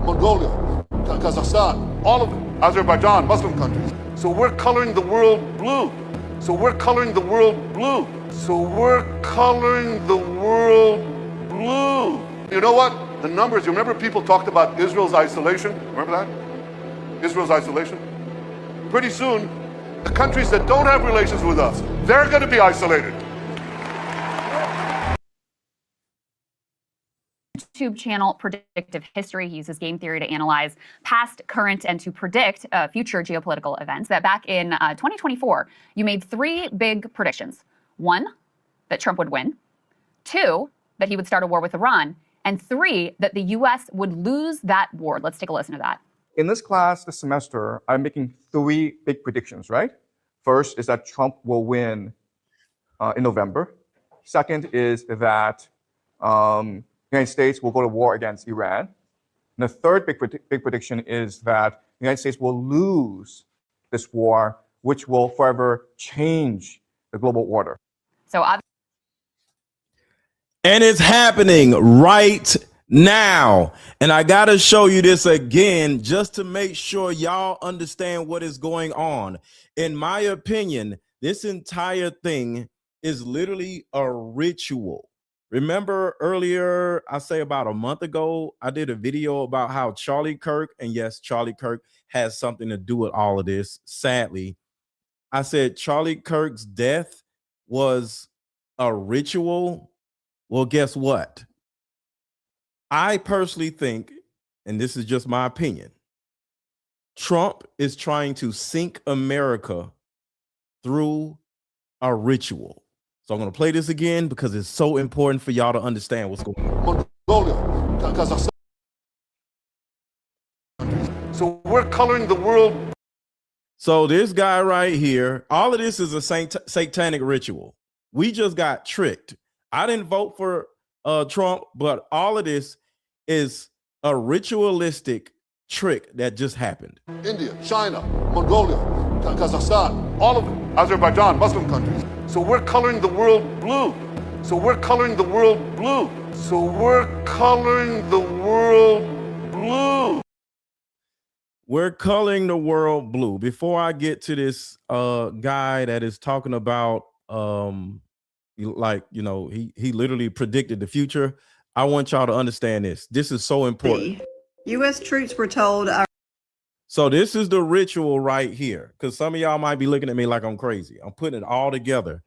Mongolia, Kazakhstan, all of it, Azerbaijan, Muslim countries. So we're coloring the world blue. So we're coloring the world blue. So we're coloring the world blue. You know what? The numbers, you remember people talked about Israel's isolation? Remember that? Israel's isolation? Pretty soon, the countries that don't have relations with us, they're going to be isolated. YouTube channel Predictive History. He uses game theory to analyze past, current, and to predict future geopolitical events. That back in 2024, you made 3 big predictions. 1, that Trump would win. 2, that he would start a war with Iran. And 3, that the U.S. would lose that war. Let's take a listen to that. In this class this semester, I'm making 3 big predictions, right? First is that Trump will win in November. Second is that the United States will go to war against Iran. And the third big prediction is that the United States will lose this war, which will forever change the global order. So, and it's happening right now. And I got to show you this again just to make sure y'all understand what is going on. In my opinion, this entire thing is literally a ritual. Remember earlier, I say about a month ago, I did a video about how Charlie Kirk, and yes, Charlie Kirk has something to do with all of this. Sadly, I said Charlie Kirk's death was a ritual. Well, guess what? I personally think, and this is just my opinion, Trump is trying to sink America through a ritual. So I'm going to play this again because it's so important for y'all to understand what's going on. Mongolia, Kazakhstan. So we're coloring the world. So this guy right here, all of this is a satanic ritual. We just got tricked. I didn't vote for Trump, but all of this is a ritualistic trick that just happened. India, China, Mongolia, Kazakhstan, all of it, Azerbaijan, Muslim countries. So we're coloring the world blue. So we're coloring the world blue. So we're coloring the world blue. We're coloring the world blue. Before I get to this guy that is talking about like, you know, he literally predicted the future. I want y'all to understand this. This is so important. U.S. troops were told. So this is the ritual right here, because some of y'all might be looking at me like I'm crazy. I'm putting it all together.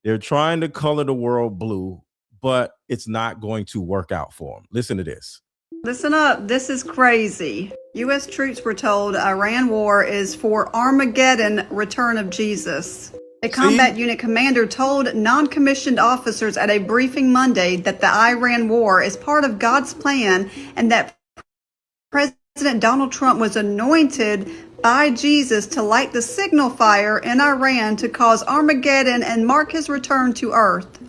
They're trying to color the world blue, but it's not going to work out for them. Listen to this. Listen up. This is crazy. U.S. troops were told Iran war is for Armageddon, return of Jesus. A combat unit commander told non-commissioned officers at a briefing Monday that the Iran war is part of God's plan and that President Donald Trump was anointed by Jesus to light the signal fire in Iran to cause Armageddon and mark his return to earth.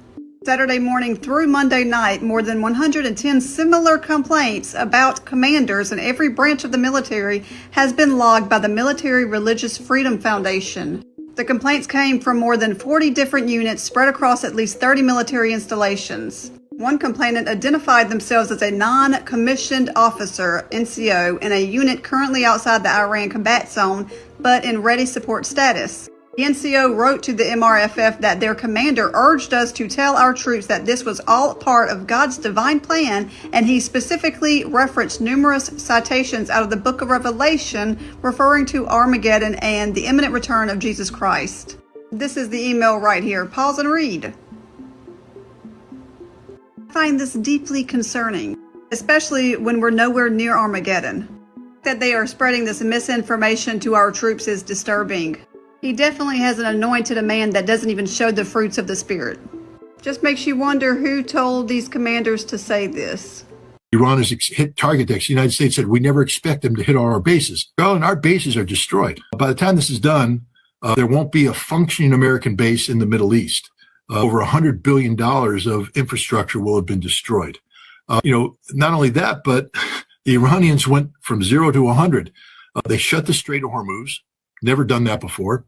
Saturday morning through Monday night, more than 110 similar complaints about commanders in every branch of the military has been logged by the Military Religious Freedom Foundation. The complaints came from more than 40 different units spread across at least 30 military installations. One complainant identified themselves as a non-commissioned officer, NCO, in a unit currently outside the Iran combat zone, but in ready support status. The NCO wrote to the MRFF that their commander urged us to tell our troops that this was all part of God's divine plan, and he specifically referenced numerous citations out of the book of Revelation referring to Armageddon and the imminent return of Jesus Christ. This is the email right here. Pause and read. I find this deeply concerning, especially when we're nowhere near Armageddon. That they are spreading this misinformation to our troops is disturbing. He definitely hasn't anointed a man that doesn't even show the fruits of the Spirit. Just makes you wonder who told these commanders to say this. Iran has hit target decks. The United States said, we never expect them to hit all our bases. Well, and our bases are destroyed. By the time this is done, there won't be a functioning American base in the Middle East. Over $100 billion of infrastructure will have been destroyed. Not only that, but the Iranians went from 0 to 100. They shut the Strait of Hormuz. Never done that before.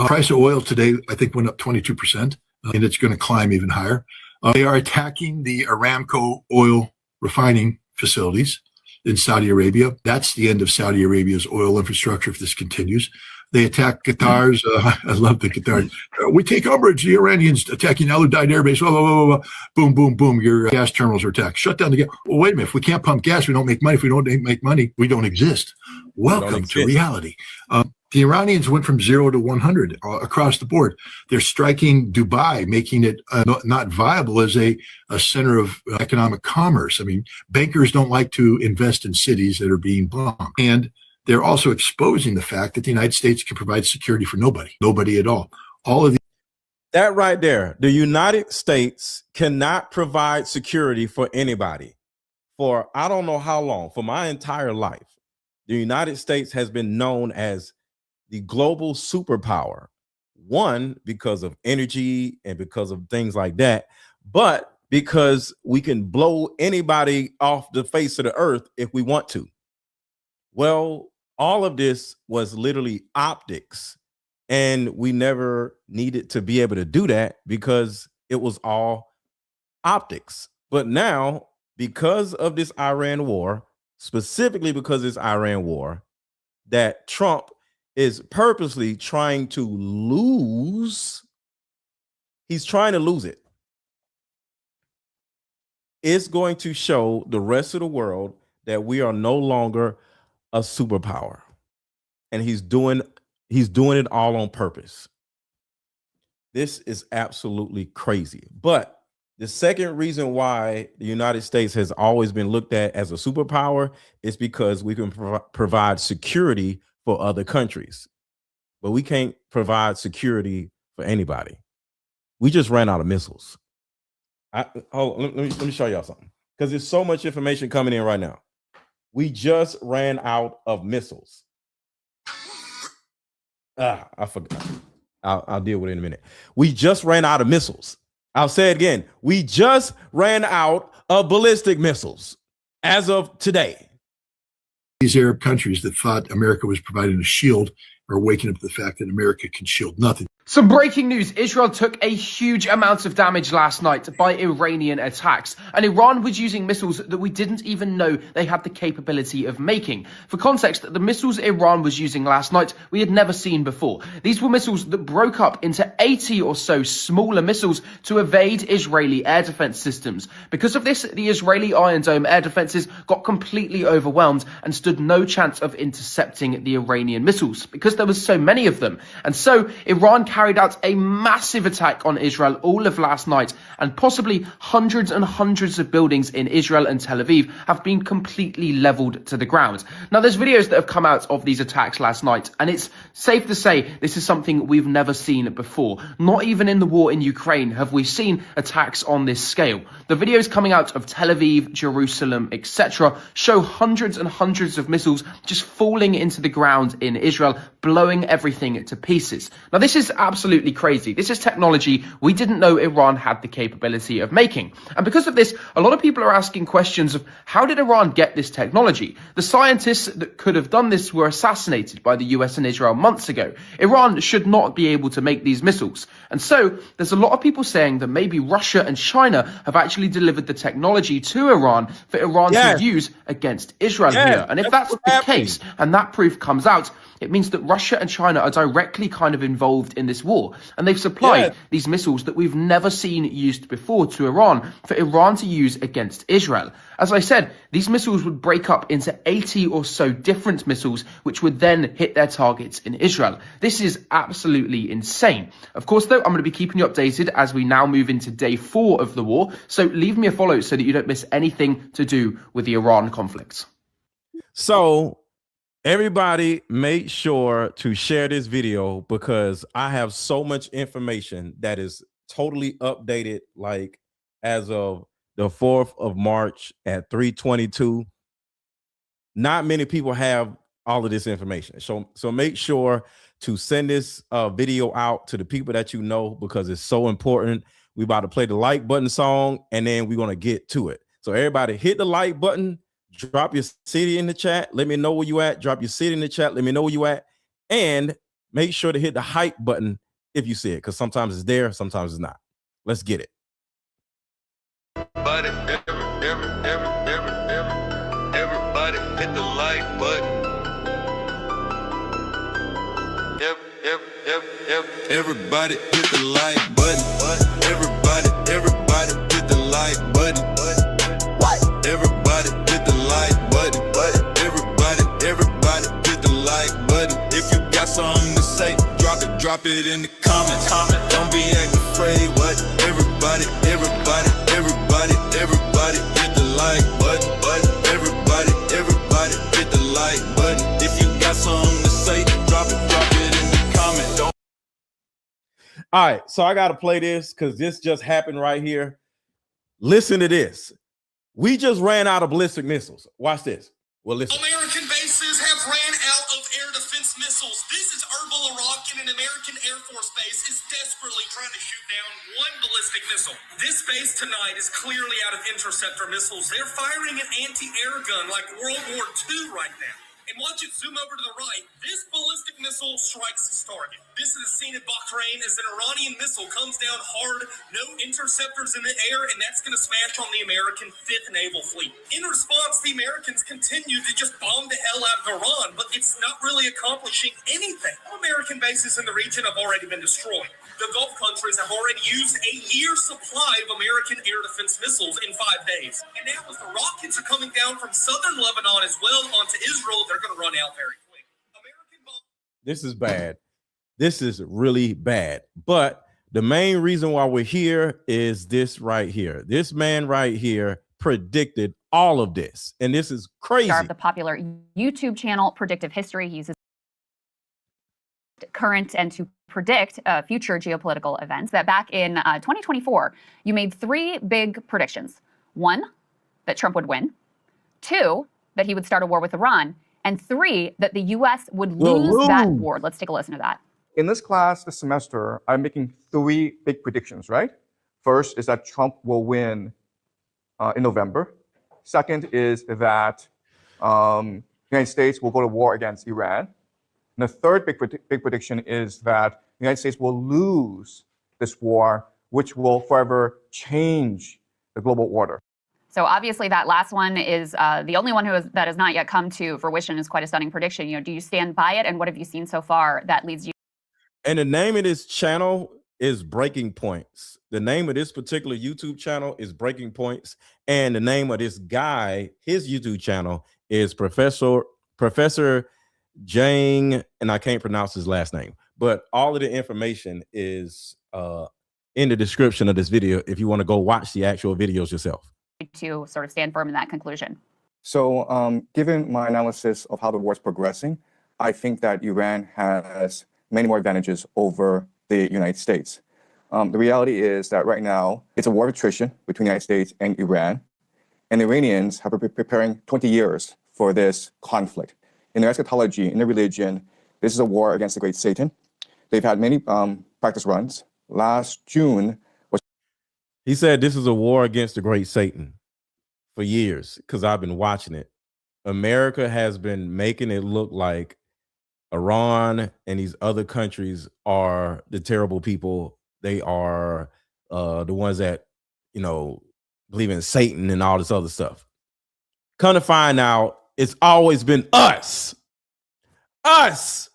Price of oil today, I think, went up 22%, and it's going to climb even higher. They are attacking the Aramco oil refining facilities. in Saudi Arabia. That's the end of Saudi Arabia's oil infrastructure if this continues. They attack Qatar's. I love the Qatar. We take umbrage. The Iranians attacking Al Udeid Air Base. Blah, blah, blah, blah. Boom, boom, boom. Your gas terminals are attacked. Shut down the gas. Well, wait a minute. If we can't pump gas, we don't make money. If we don't make money, we don't exist. Welcome to reality. The Iranians went from 0 to 100 across the board. They're striking Dubai, making it not viable as a center of economic commerce. I mean, bankers don't like to invest in cities that are being bombed. And they're also exposing the fact that the United States can provide security for nobody at all. All of that right there, the United States cannot provide security for anybody. For I don't know how long, for my entire life, the United States has been known as the global superpower. One, because of energy and because of things like that, but because we can blow anybody off the face of the earth if we want to. Well, all of this was literally optics, and we never needed to be able to do that because it was all optics. But now, because of this Iran war, specifically because of this Iran war, that Trump is purposely trying to lose. He's trying to lose it. It's going to show the rest of the world that we are no longer a superpower. And he's doing it all on purpose. This is absolutely crazy. But the second reason why the United States has always been looked at as a superpower is because we can provide security for other countries, but we can't provide security for anybody. We just ran out of missiles. Let me show y'all something, because there's so much information coming in right now. We just ran out of missiles. I forgot. I'll deal with it in a minute. We just ran out of missiles. I'll say it again. We just ran out of ballistic missiles as of today. These Arab countries that thought America was providing a shield are waking up to the fact that America can shield nothing. Some breaking news. Israel took a huge amount of damage last night by Iranian attacks, and Iran was using missiles that we didn't even know they had the capability of making. For context, the missiles Iran was using last night we had never seen before. These were missiles that broke up into 80 or so smaller missiles to evade Israeli air defense systems. Because of this, the Israeli Iron Dome air defenses got completely overwhelmed and stood no chance of intercepting the Iranian missiles because there was so many of them. And so Iran carried out a massive attack on Israel all of last night, and possibly hundreds and hundreds of buildings in Israel and Tel Aviv have been completely leveled to the ground. Now, there's videos that have come out of these attacks last night, and it's safe to say this is something we've never seen before. Not even in the war in Ukraine have we seen attacks on this scale. The videos coming out of Tel Aviv, Jerusalem, etc. show hundreds and hundreds of missiles just falling into the ground in Israel, blowing everything to pieces. Now, this is absolutely crazy. This is technology we didn't know Iran had the capability of making. And because of this, a lot of people are asking questions of how did Iran get this technology? The scientists that could have done this were assassinated by the US and Israel months ago. Iran should not be able to make these missiles. And so there's a lot of people saying that maybe Russia and China have actually delivered the technology to Iran for Iran to use against Israel here. And if that's the case, and that proof comes out, it means that Russia and China are directly kind of involved in this war. And they've supplied these missiles that we've never seen used before to Iran for Iran to use against Israel. As I said, these missiles would break up into 80 or so different missiles, which would then hit their targets in Israel. This is absolutely insane. Of course, though, I'm going to be keeping you updated as we now move into day 4 of the war. So leave me a follow so that you don't miss anything to do with the Iran conflict. So everybody make sure to share this video, because I have so much information that is totally updated, like as of the 4th of March at 3:22. Not many people have all of this information. So make sure to send this video out to the people that you know, because it's so important. We about to play the like button song, and then we're going to get to it. So everybody hit the like button. Drop your city in the chat. Let me know where you at. Drop your city in the chat. Let me know where you at. And make sure to hit the hype button if you see it, because sometimes it's there, sometimes it's not. Let's get it. Everybody like button. Everybody hit the like button. Everybody hit the like button. Everybody hit the like button. Everybody hit the like button. If you got something to say, drop it in the comments. Don't be acting afraid. What? Everybody hit the like button. Everybody hit the like button. If you got something to say, drop it in the comment. Don't. All right, so I got to play this because this just happened right here. Listen to this. We just ran out of ballistic missiles. Watch this. Well, listen. American bases have ran out of air defense missiles. This is Erbil, Iraq, and an American Air Force base is desperately trying to shoot down one ballistic missile. This base tonight is clearly out of interceptor missiles. They're firing an anti-air gun like World War II right now. And watch it zoom over to the right. This ballistic missile strikes its target. This is a scene at Bahrain as an Iranian missile comes down hard, no interceptors in the air, and that's going to smash on the American 5th Naval Fleet. In response, the Americans continue to just bomb the hell out of Iran, but it's not really accomplishing anything. American bases in the region have already been destroyed. The Gulf countries have already used a year's supply of American air defense missiles in 5 days. And now as the rockets are coming down from southern Lebanon as well onto Israel, they're going to run out very quick. This is bad. This is really bad. But the main reason why we're here is this right here. This man right here predicted all of this. And this is crazy. Of the popular YouTube channel Predictive History. He uses current and to predict future geopolitical events. That back in 2024, you made 3 big predictions. 1, that Trump would win. 2, that he would start a war with Iran. And 3, that the U.S. would lose that war. Let's take a listen to that. In this class this semester, I'm making 3 big predictions, right? First is that Trump will win in November. Second is that the United States will go to war against Iran. And the third big prediction is that the United States will lose this war, which will forever change the global order. So obviously that last one is the only one that has not yet come to fruition. Is quite a stunning prediction. You know, do you stand by it? And what have you seen so far that leads you? And the name of this channel is Breaking Points. The name of this particular YouTube channel is Breaking Points. And the name of this guy, his YouTube channel is Professor Jang, and I can't pronounce his last name. But all of the information is in the description of this video if you want to go watch the actual videos yourself. To sort of stand firm in that conclusion. So given my analysis of how the war is progressing, I think that Iran has many more advantages over the United States. The reality is that right now, it's a war of attrition between the United States and Iran. And the Iranians have been preparing 20 years for this conflict. In their eschatology, in their religion, this is a war against the great Satan. They've had many practice runs. Last June was... He said this is a war against the great Satan for years, because I've been watching it. America has been making it look like Iran and these other countries are the terrible people. They are the ones that, you know, believe in Satan and all this other stuff. Come to find out, it's always been us. Us.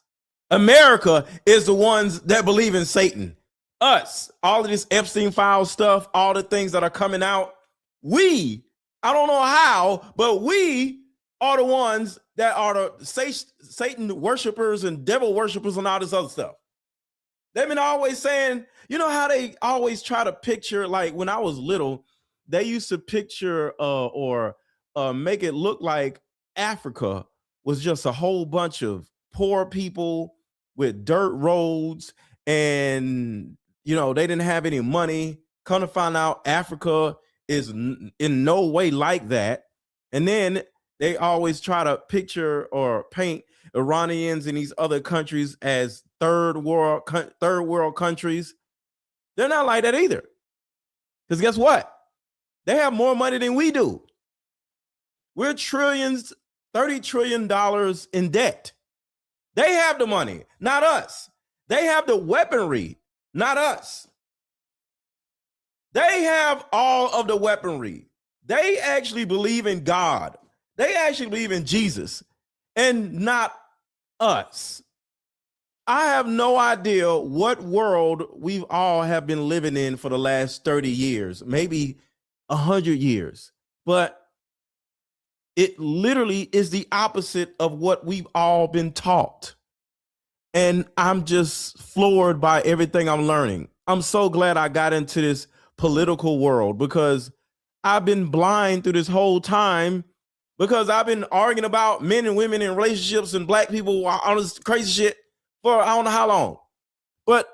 America is the ones that believe in Satan. Us. All of this Epstein file stuff, all the things that are coming out. We, I don't know how, but we are the ones that are the Satan worshipers and devil worshipers and all this other stuff. They've been always saying, you know how they always try to picture, like when I was little, they used to picture or make it look like Africa was just a whole bunch of poor people with dirt roads, and you know they didn't have any money. Come to find out, Africa is in no way like that. And then they always try to picture or paint Iranians and these other countries as third world countries. They're not like that either. Because guess what? They have more money than we do. We're $30 trillion in debt. They have the money, not us. They have the weaponry, not us. They have all of the weaponry. They actually believe in God. They actually believe in Jesus. and not us. I have no idea what world we've all have been living in for the last 30 years, maybe 100 years, but it literally is the opposite of what we've all been taught. And I'm just floored by everything I'm learning. I'm so glad I got into this political world because I've been blind through this whole time because I've been arguing about men and women in relationships and black people, all this crazy shit for I don't know how long. But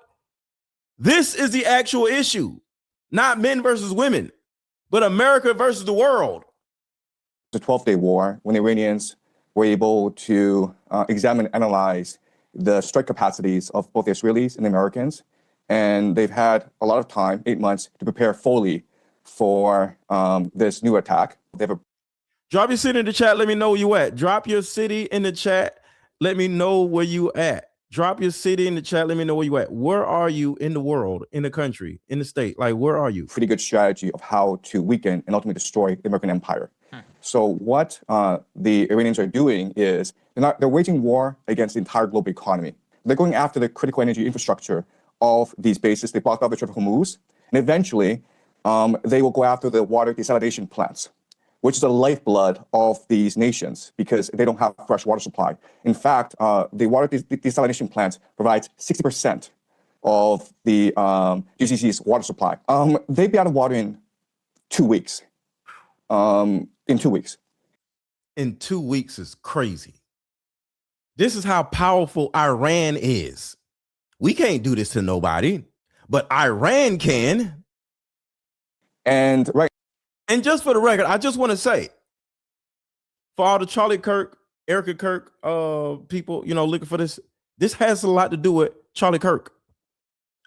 this is the actual issue, not men versus women, but America versus the world. The 12-day war, when the Iranians were able to examine and analyze the strike capacities of both the Israelis and the Americans, and they've had a lot of time, 8 months, to prepare fully for this new attack. They have a Drop your city in the chat. Let me know where you at. Drop your city in the chat. Let me know where you at. Drop your city in the chat. Let me know where you at. Where are you in the world, in the country, in the state? Like, where are you? pretty good strategy of how to weaken and ultimately destroy the American empire. So what the Iranians are doing is they're waging war against the entire global economy. They're going after the critical energy infrastructure of these bases. They blocked off the Strait of Hormuz, and eventually they will go after the water desalination plants, which is the lifeblood of these nations because they don't have fresh water supply. In fact, the water desalination plants provides 60% of the GCC's water supply. They'd be out of water in 2 weeks. In 2 weeks. In 2 weeks is crazy. This is how powerful Iran is. We can't do this to nobody, but Iran can. And And just for the record, I just want to say, for all the Charlie Kirk, Erica Kirk people, looking for this has a lot to do with Charlie Kirk.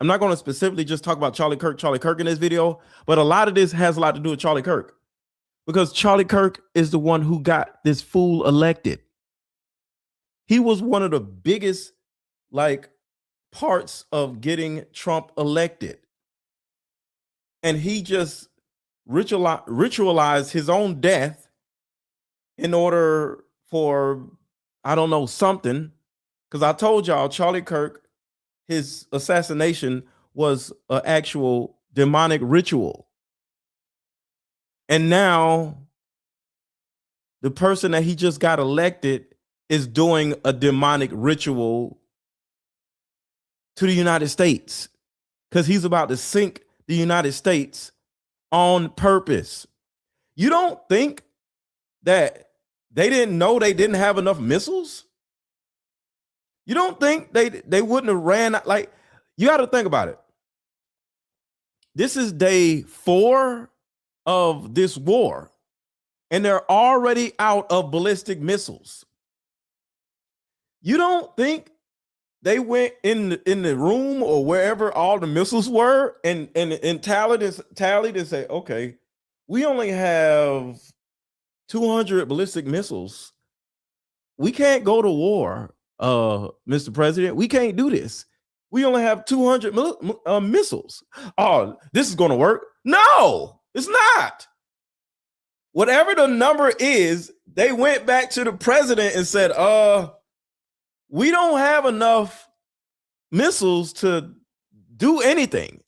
I'm not going to specifically just talk about Charlie Kirk in this video, but a lot of this has a lot to do with Charlie Kirk. Because Charlie Kirk is the one who got this fool elected. He was one of the biggest, parts of getting Trump elected. And he just ritualized his own death in order for, I don't know, something. Because I told y'all, Charlie Kirk, his assassination was an actual demonic ritual. And now the person that he just got elected is doing a demonic ritual to the United States because he's about to sink the United States on purpose. You don't think that they didn't know they didn't have enough missiles? You don't think they wouldn't have ran you got to think about it. This is day 4 of this war, and they're already out of ballistic missiles. You don't think they went in the room or wherever all the missiles were and tallied and say, okay, we only have 200 ballistic missiles. We can't go to war, Mr. President. We can't do this. We only have 200 missiles. Oh, this is going to work? No, it's not. Whatever the number is, they went back to the president and said, we don't have enough missiles to do anything.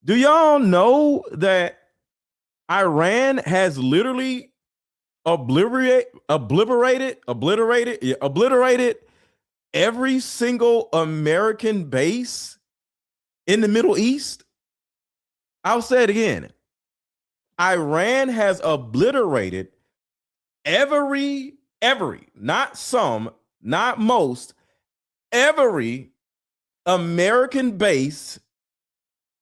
Do y'all know that Iran has literally obliterated every single American base in the Middle East? I'll say it again. Iran has obliterated every, not some, not most, every American base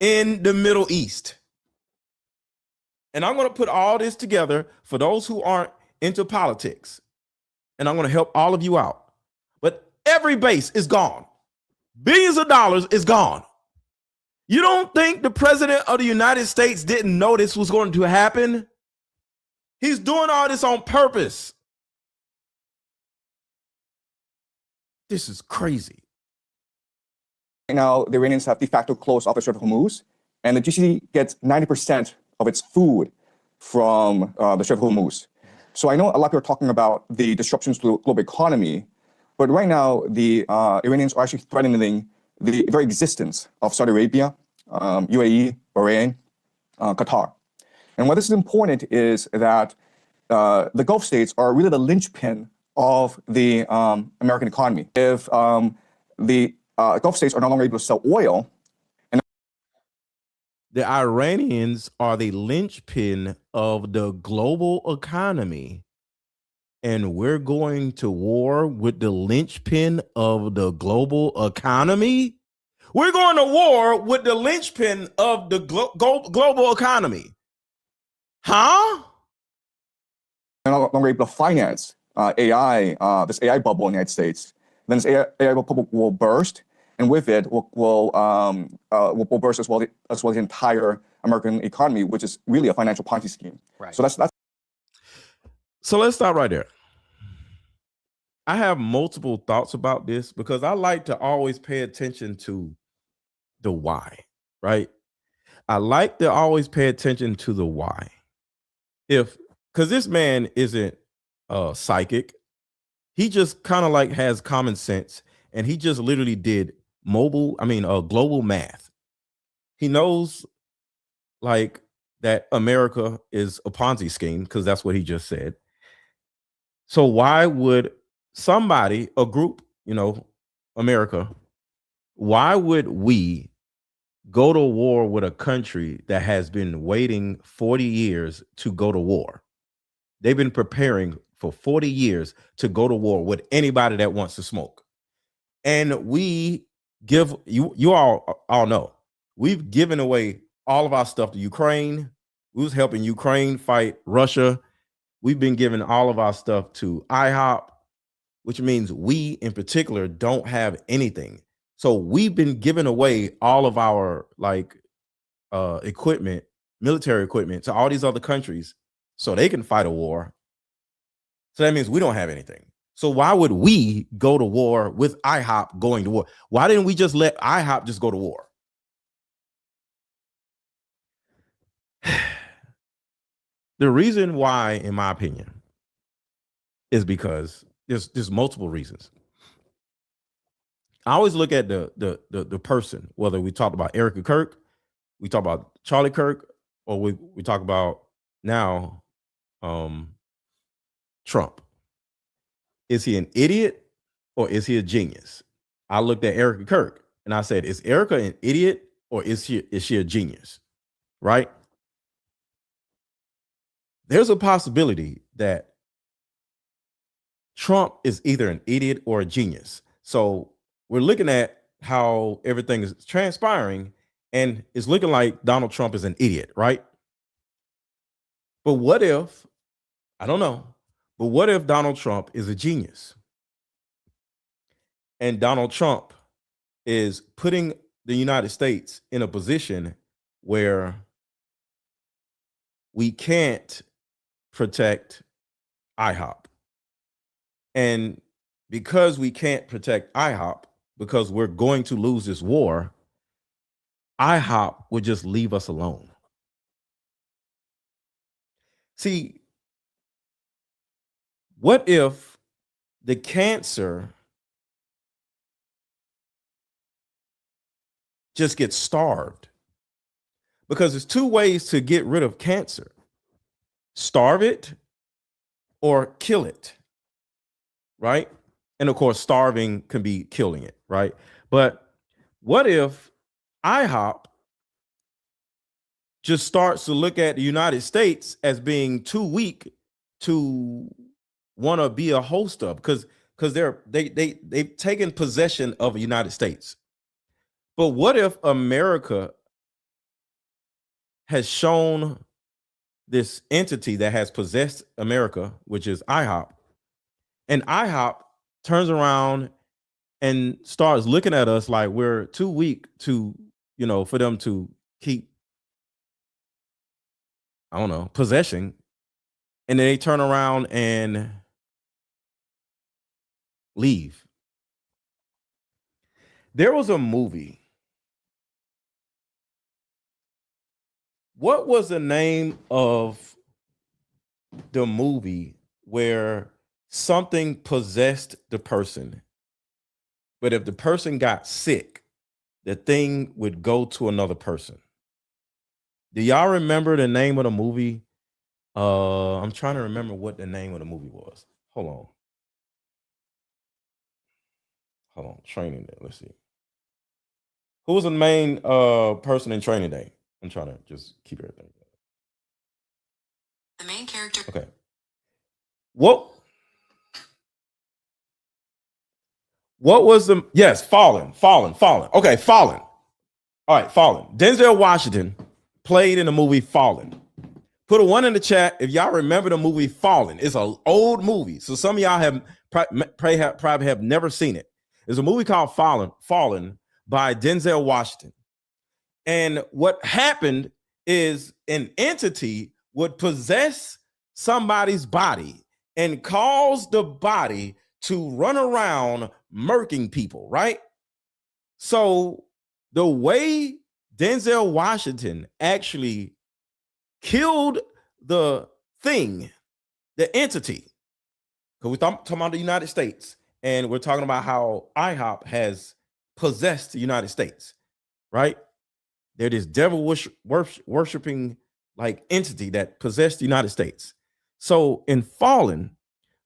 in the Middle East. And I'm going to put all this together for those who aren't into politics. And I'm going to help all of you out. But every base is gone. Billions of dollars is gone. You don't think the president of the United States didn't know this was going to happen? He's doing all this on purpose. This is crazy. right now, the Iranians have de facto closed off the Strait of Hormuz, and the GCC gets 90% of its food from the Strait of Hormuz. So I know a lot of people are talking about the disruptions to the global economy, but right now the Iranians are actually threatening the very existence of Saudi Arabia, UAE, Bahrain, Qatar. And why this is important is that the Gulf states are really the linchpin of the American economy. If the Gulf states are no longer able to sell oil, the Iranians are the linchpin of the global economy, and we're going to war with the linchpin of the global economy. We're going to war with the linchpin of the global economy. Huh? they're no longer able to finance AI, this AI bubble in the United States, then this AI bubble will burst, and with it will burst as well the entire American economy, which is really a financial Ponzi scheme. Right. So that's. So let's stop right there. I have multiple thoughts about this because I like to always pay attention to the why, right? I like to always pay attention to the why. Because this man isn't psychic. He just kind of like has common sense, and he just literally did global math. He knows like that America is a Ponzi scheme because that's what he just said. So why would somebody, a group, America, why would we go to war with a country that has been waiting 40 years to go to war? They've been preparing for 40 years to go to war with anybody that wants to smoke. And we give you all know, we've given away all of our stuff to Ukraine. We was helping Ukraine fight Russia. We've been giving all of our stuff to IHOP, which means we in particular don't have anything. So we've been giving away all of our equipment, military equipment, to all these other countries so they can fight a war. So that means we don't have anything. So why would we go to war with IHOP going to war? Why didn't we just let IHOP just go to war? The reason why, in my opinion, is because there's multiple reasons. I always look at the person, whether we talk about Erica Kirk, we talk about Charlie Kirk, or we talk about now Trump. Is he an idiot or is he a genius? I looked at Erica Kirk and I said, is Erica an idiot or is she a genius? Right? There's a possibility that Trump is either an idiot or a genius. So we're looking at how everything is transpiring, and it's looking like Donald Trump is an idiot, right? But what if, I don't know, but what if Donald Trump is a genius? And Donald Trump is putting the United States in a position where we can't protect IHOP. And because we can't protect IHOP, because we're going to lose this war, IHOP would just leave us alone. See, what if the cancer just gets starved? Because there's two ways to get rid of cancer: starve it or kill it, right? And of course, starving can be killing it, right? But what if IHOP just starts to look at the United States as being too weak to want to be a host of, because they've taken possession of the United States. But what if America has shown this entity that has possessed America, which is IHOP, and IHOP turns around and starts looking at us like we're too weak to, for them to keep, I don't know, possession. And then they turn around and leave. There was a movie. What was the name of the movie where something possessed the person, but if the person got sick, the thing would go to another person. Do y'all remember the name of the movie? I'm trying to remember what the name of the movie was. Hold on. Training Day. Let's see. Who was the main person in Training Day? I'm trying to just keep everything. The main character. Okay. What was the Fallen. Okay, Fallen. All right, Fallen. Denzel Washington played in the movie Fallen. Put a 1 in the chat if y'all remember the movie Fallen. It's an old movie, so some of y'all have probably have never seen it. There's a movie called Fallen by Denzel Washington. And what happened is an entity would possess somebody's body and cause the body to run around murking people, right? So the way Denzel Washington actually killed the thing, the entity, because we're talking about the United States, and we're talking about how IHOP has possessed the United States, right? They're this devil worshiping like entity that possessed the United States. So in Fallen,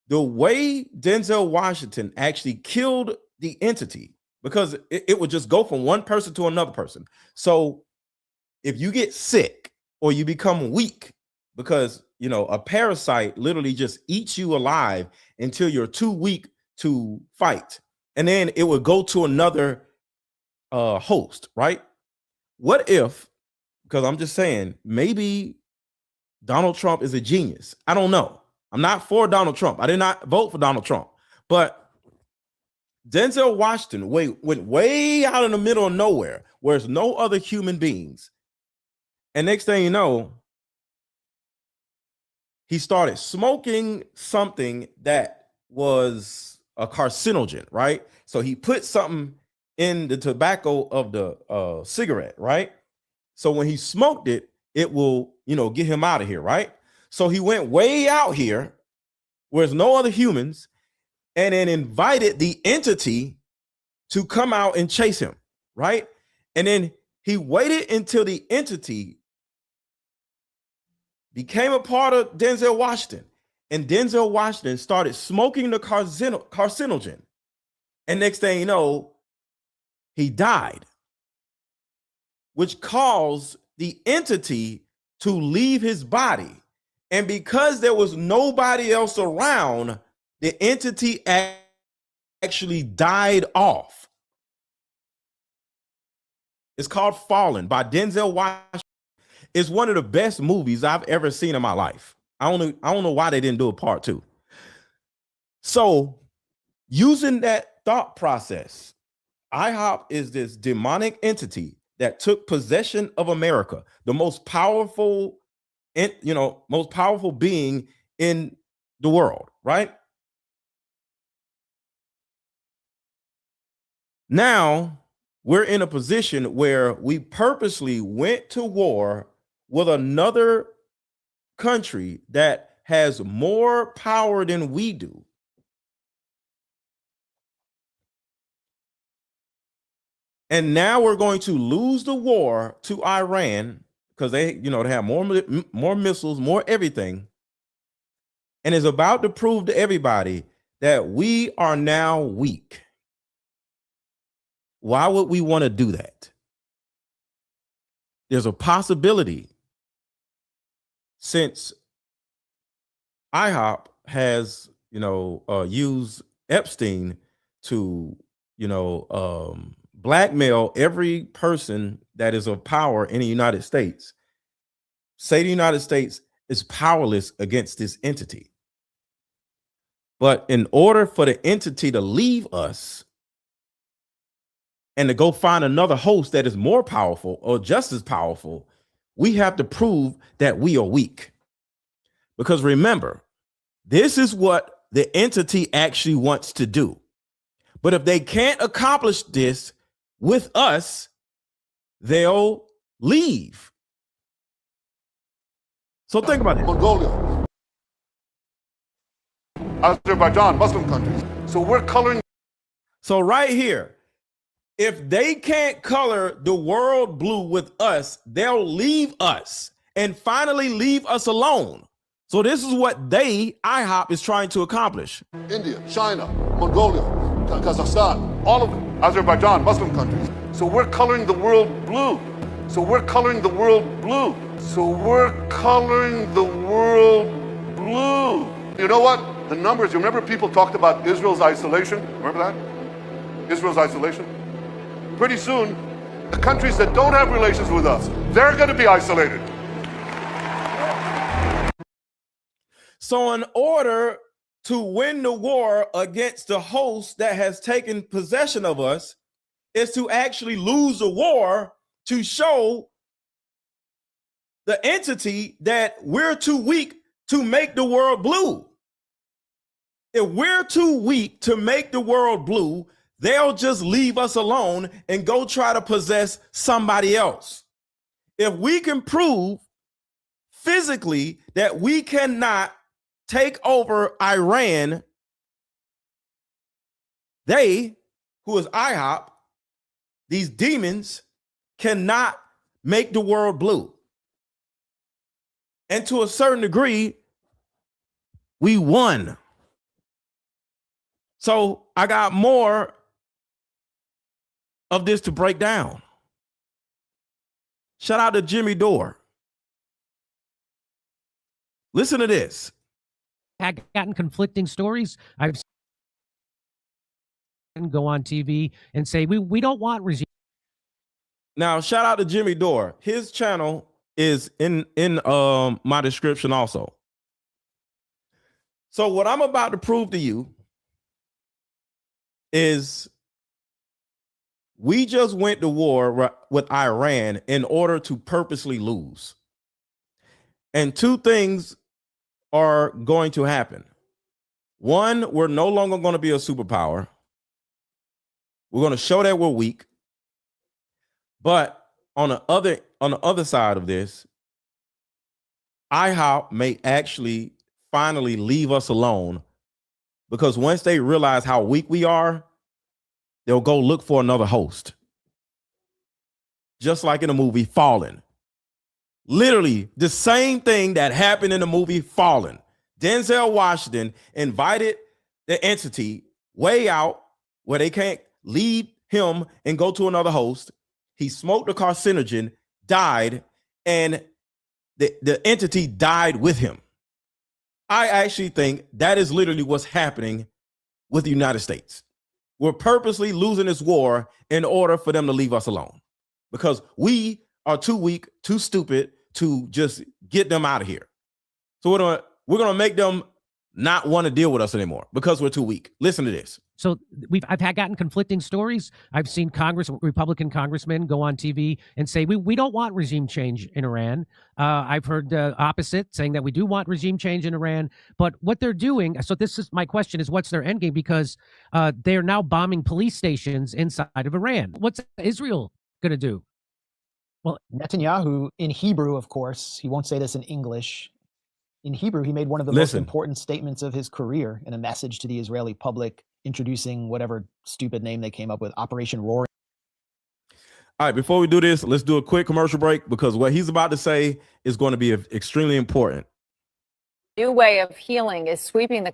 the way Denzel Washington actually killed the entity, because it would just go from one person to another person. So if you get sick or you become weak, because a parasite literally just eats you alive until you're too weak to fight, and then it would go to another host, right? What if, because I'm just saying, maybe Donald Trump is a genius. I don't know. I'm not for Donald Trump. I did not vote for Donald Trump. But Denzel Washington went way out in the middle of nowhere where there's no other human beings. And next thing you know, he started smoking something that was a carcinogen, right? So he put something in the tobacco of the cigarette, right? So when he smoked it, it will, get him out of here, right? So he went way out here where there's no other humans and then invited the entity to come out and chase him, right? And then he waited until the entity became a part of Denzel Washington. And Denzel Washington started smoking the carcinogen. And next thing you know, he died, which caused the entity to leave his body. And because there was nobody else around, the entity actually died off. It's called Fallen by Denzel Washington. It's one of the best movies I've ever seen in my life. I don't know why they didn't do a part 2. So using that thought process, IHOP is this demonic entity that took possession of America, the most powerful, most powerful being in the world, right? Now we're in a position where we purposely went to war with another country that has more power than we do. And now we're going to lose the war to Iran because they have more missiles, more everything. And is about to prove to everybody that we are now weak. Why would we want to do that? There's a possibility, since IHOP has, used Epstein to, blackmail every person that is of power in the United States. Say the United States is powerless against this entity. But in order for the entity to leave us and to go find another host that is more powerful or just as powerful, we have to prove that we are weak. Because remember, this is what the entity actually wants to do. But if they can't accomplish this with us, they'll leave. So think about it. Mongolia. Azerbaijan, Muslim countries. So we're coloring. So right here, if they can't color the world blue with us, they'll leave us and finally leave us alone. So this is what IHOP is trying to accomplish. India, China, Mongolia, Kazakhstan, all of them, Azerbaijan, Muslim countries. So we're coloring the world blue. So we're coloring the world blue. So we're coloring the world blue. You know what? The numbers, you remember people talked about Israel's isolation? Remember that? Israel's isolation? Pretty soon, the countries that don't have relations with us, they're going to be isolated. So in order to win the war against the host that has taken possession of us is to actually lose the war to show the entity that we're too weak to make the world blue. If we're too weak to make the world blue, they'll just leave us alone and go try to possess somebody else. If we can prove physically that we cannot take over Iran, they, who is IHOP, these demons, cannot make the world blue. And to a certain degree, we won. So I got more of this to break down. Shout out to Jimmy Dore. Listen to this. I've gotten conflicting stories. I've seen go on TV and say, we don't want regime. Now, shout out to Jimmy Dore. His channel is in my description also. So what I'm about to prove to you is we just went to war with Iran in order to purposely lose. And two things are going to happen. One, we're no longer going to be a superpower. We're going to show that we're weak. But on the other side of this, IHOP may actually finally leave us alone, because once they realize how weak we are, they'll go look for another host. Just like in the movie Fallen. Literally the same thing that happened in the movie Fallen. Denzel Washington invited the entity way out where they can't leave him and go to another host. He smoked a carcinogen, died, and the entity died with him. I actually think that is literally what's happening with the United States. We're purposely losing this war in order for them to leave us alone, because we are too weak, too stupid to just get them out of here. So we're gonna make them not want to deal with us anymore because we're too weak. Listen to this. So I've gotten conflicting stories. I've seen Republican congressmen go on TV and say, we don't want regime change in Iran. I've heard the opposite, saying that we do want regime change in Iran. But what they're doing, so this is my question, is what's their endgame? Because they're now bombing police stations inside of Iran. What's Israel going to do? Well, Netanyahu, in Hebrew, of course, he won't say this in English. In Hebrew, he made one of the most important statements of his career in a message to the Israeli public, introducing whatever stupid name they came up with, Operation Roaring. All right, before we do this, let's do a quick commercial break, because what he's about to say is going to be extremely important. New way of healing is sweeping the...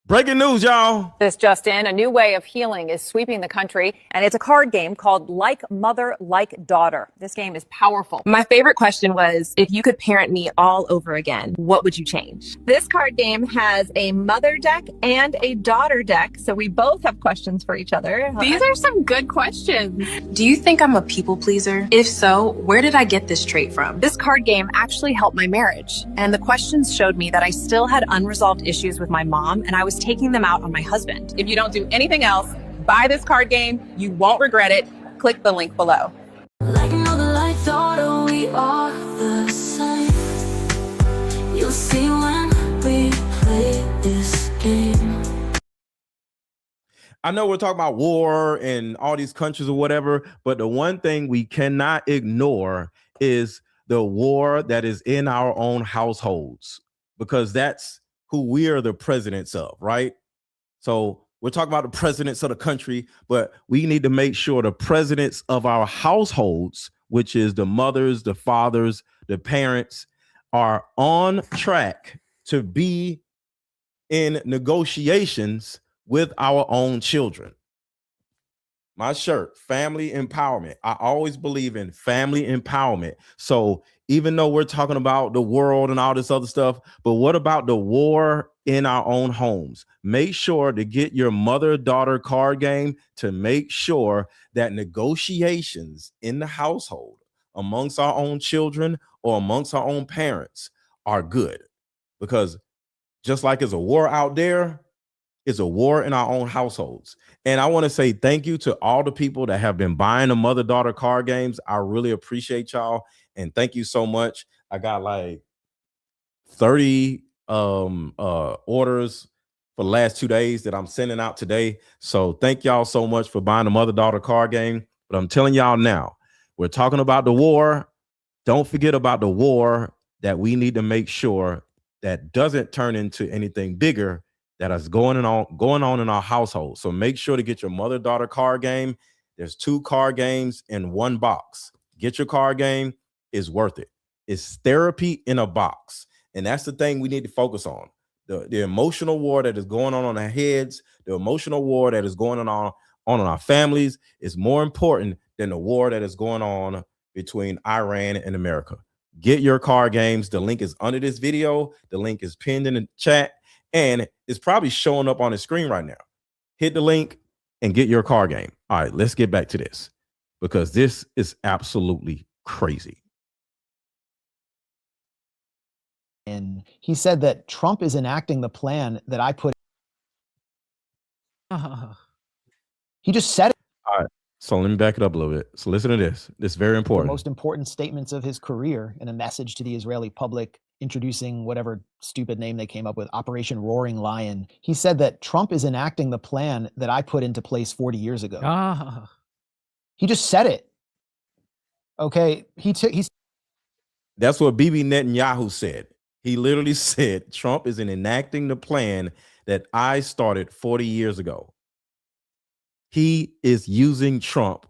Breaking news, y'all. This just in, a new way of healing is sweeping the country, and it's a card game called Like Mother, Like Daughter. This game is powerful. My favorite question was, if you could parent me all over again, what would you change? This card game has a mother deck and a daughter deck, so we both have questions for each other. These are some good questions. Do you think I'm a people pleaser? If so, where did I get this trait from? This card game actually helped my marriage, and the questions showed me that I still had unresolved issues with my mom, and I was taking them out on my husband. If you don't do anything else, buy this card game. You won't regret it. Click the link below. Like mother, like daughter, we are the same. You'll see when we play this game. I know we're talking about war and all these countries or whatever, but the one thing we cannot ignore is the war that is in our own households, because that's who we are the presidents of, right? So we're talking about the presidents of the country, but we need to make sure the presidents of our households, which is the mothers, the fathers, the parents, are on track to be in negotiations with our own children. My shirt, family empowerment. I always believe in family empowerment. So even though we're talking about the world and all this other stuff, but what about the war in our own homes? Make sure to get your mother-daughter card game to make sure that negotiations in the household amongst our own children or amongst our own parents are good. Because just like there's a war out there, it's a war in our own households. And I want to say thank you to all the people that have been buying the mother-daughter card games. I really appreciate y'all. And thank you so much. I got like 30 orders for the last 2 days that I'm sending out today. So thank y'all so much for buying the mother-daughter card game. But I'm telling y'all now, we're talking about the war. Don't forget about the war that we need to make sure that doesn't turn into anything bigger that is going on in our household. So make sure to get your mother-daughter card game. There's 2 card games in 1 box. Get your card game. It's worth it. It's therapy in a box. And that's the thing we need to focus on. The emotional war that is going on our heads, the emotional war that is going on our families is more important than the war that is going on between Iran and America. Get your card games. The link is under this video. The link is pinned in the chat. And it's probably showing up on the screen right now. Hit the link and get your card game. All right, let's get back to this because this is absolutely crazy. And he said that Trump is enacting the plan that I put. He just said it. All right, so let me back it up a little bit. So listen to this. This is very The important. most important statements of his career in a message to the Israeli public, introducing whatever stupid name they came up with, Operation Roaring Lion. He said that Trump is enacting the plan that I put into place 40 years ago. He just said it. Okay, That's what Bibi Netanyahu said. He literally said Trump is enacting the plan that I started 40 years ago. He is using Trump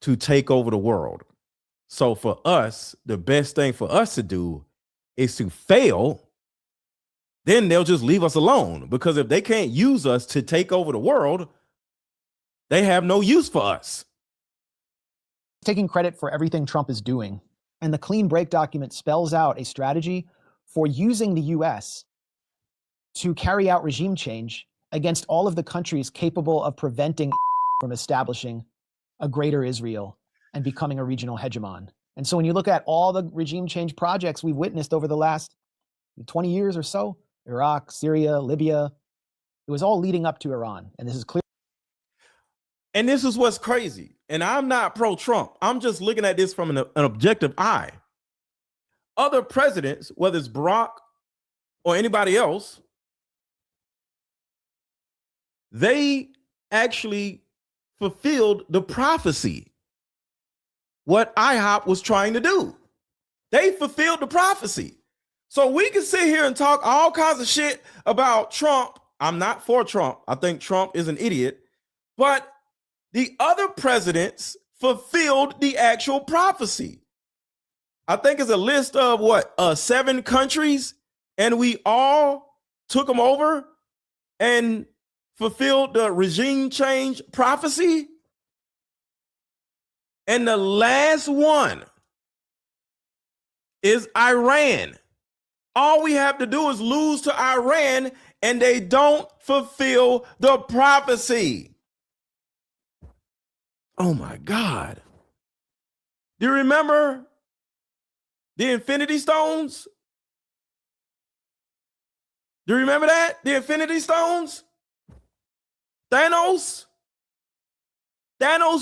to take over the world. So for us, the best thing for us to do is to fail. Then they'll just leave us alone, because if they can't use us to take over the world, they have no use for us. taking credit for everything Trump is doing. And the clean break document spells out a strategy for using the US to carry out regime change against all of the countries capable of preventing from establishing a greater Israel and becoming a regional hegemon. And so when you look at all the regime change projects we've witnessed over the last 20 years or so, Iraq, Syria, Libya, it was all leading up to Iran. And this is clear. And this is what's crazy. And I'm not pro-Trump. I'm just looking at this from an objective eye. Other presidents, whether it's Barack or anybody else, they actually fulfilled the prophecy, what IHOP was trying to do. They fulfilled the prophecy. So we can sit here and talk all kinds of shit about Trump. I'm not for Trump. I think Trump is an idiot. But the other presidents fulfilled the actual prophecy. I think it's a list of 7 countries, and we all took them over and fulfilled the regime change prophecy. And the last one is Iran. All we have to do is lose to Iran, and they don't fulfill the prophecy. Oh my God. Do you remember the Infinity Stones? Do you remember that? The Infinity Stones? Thanos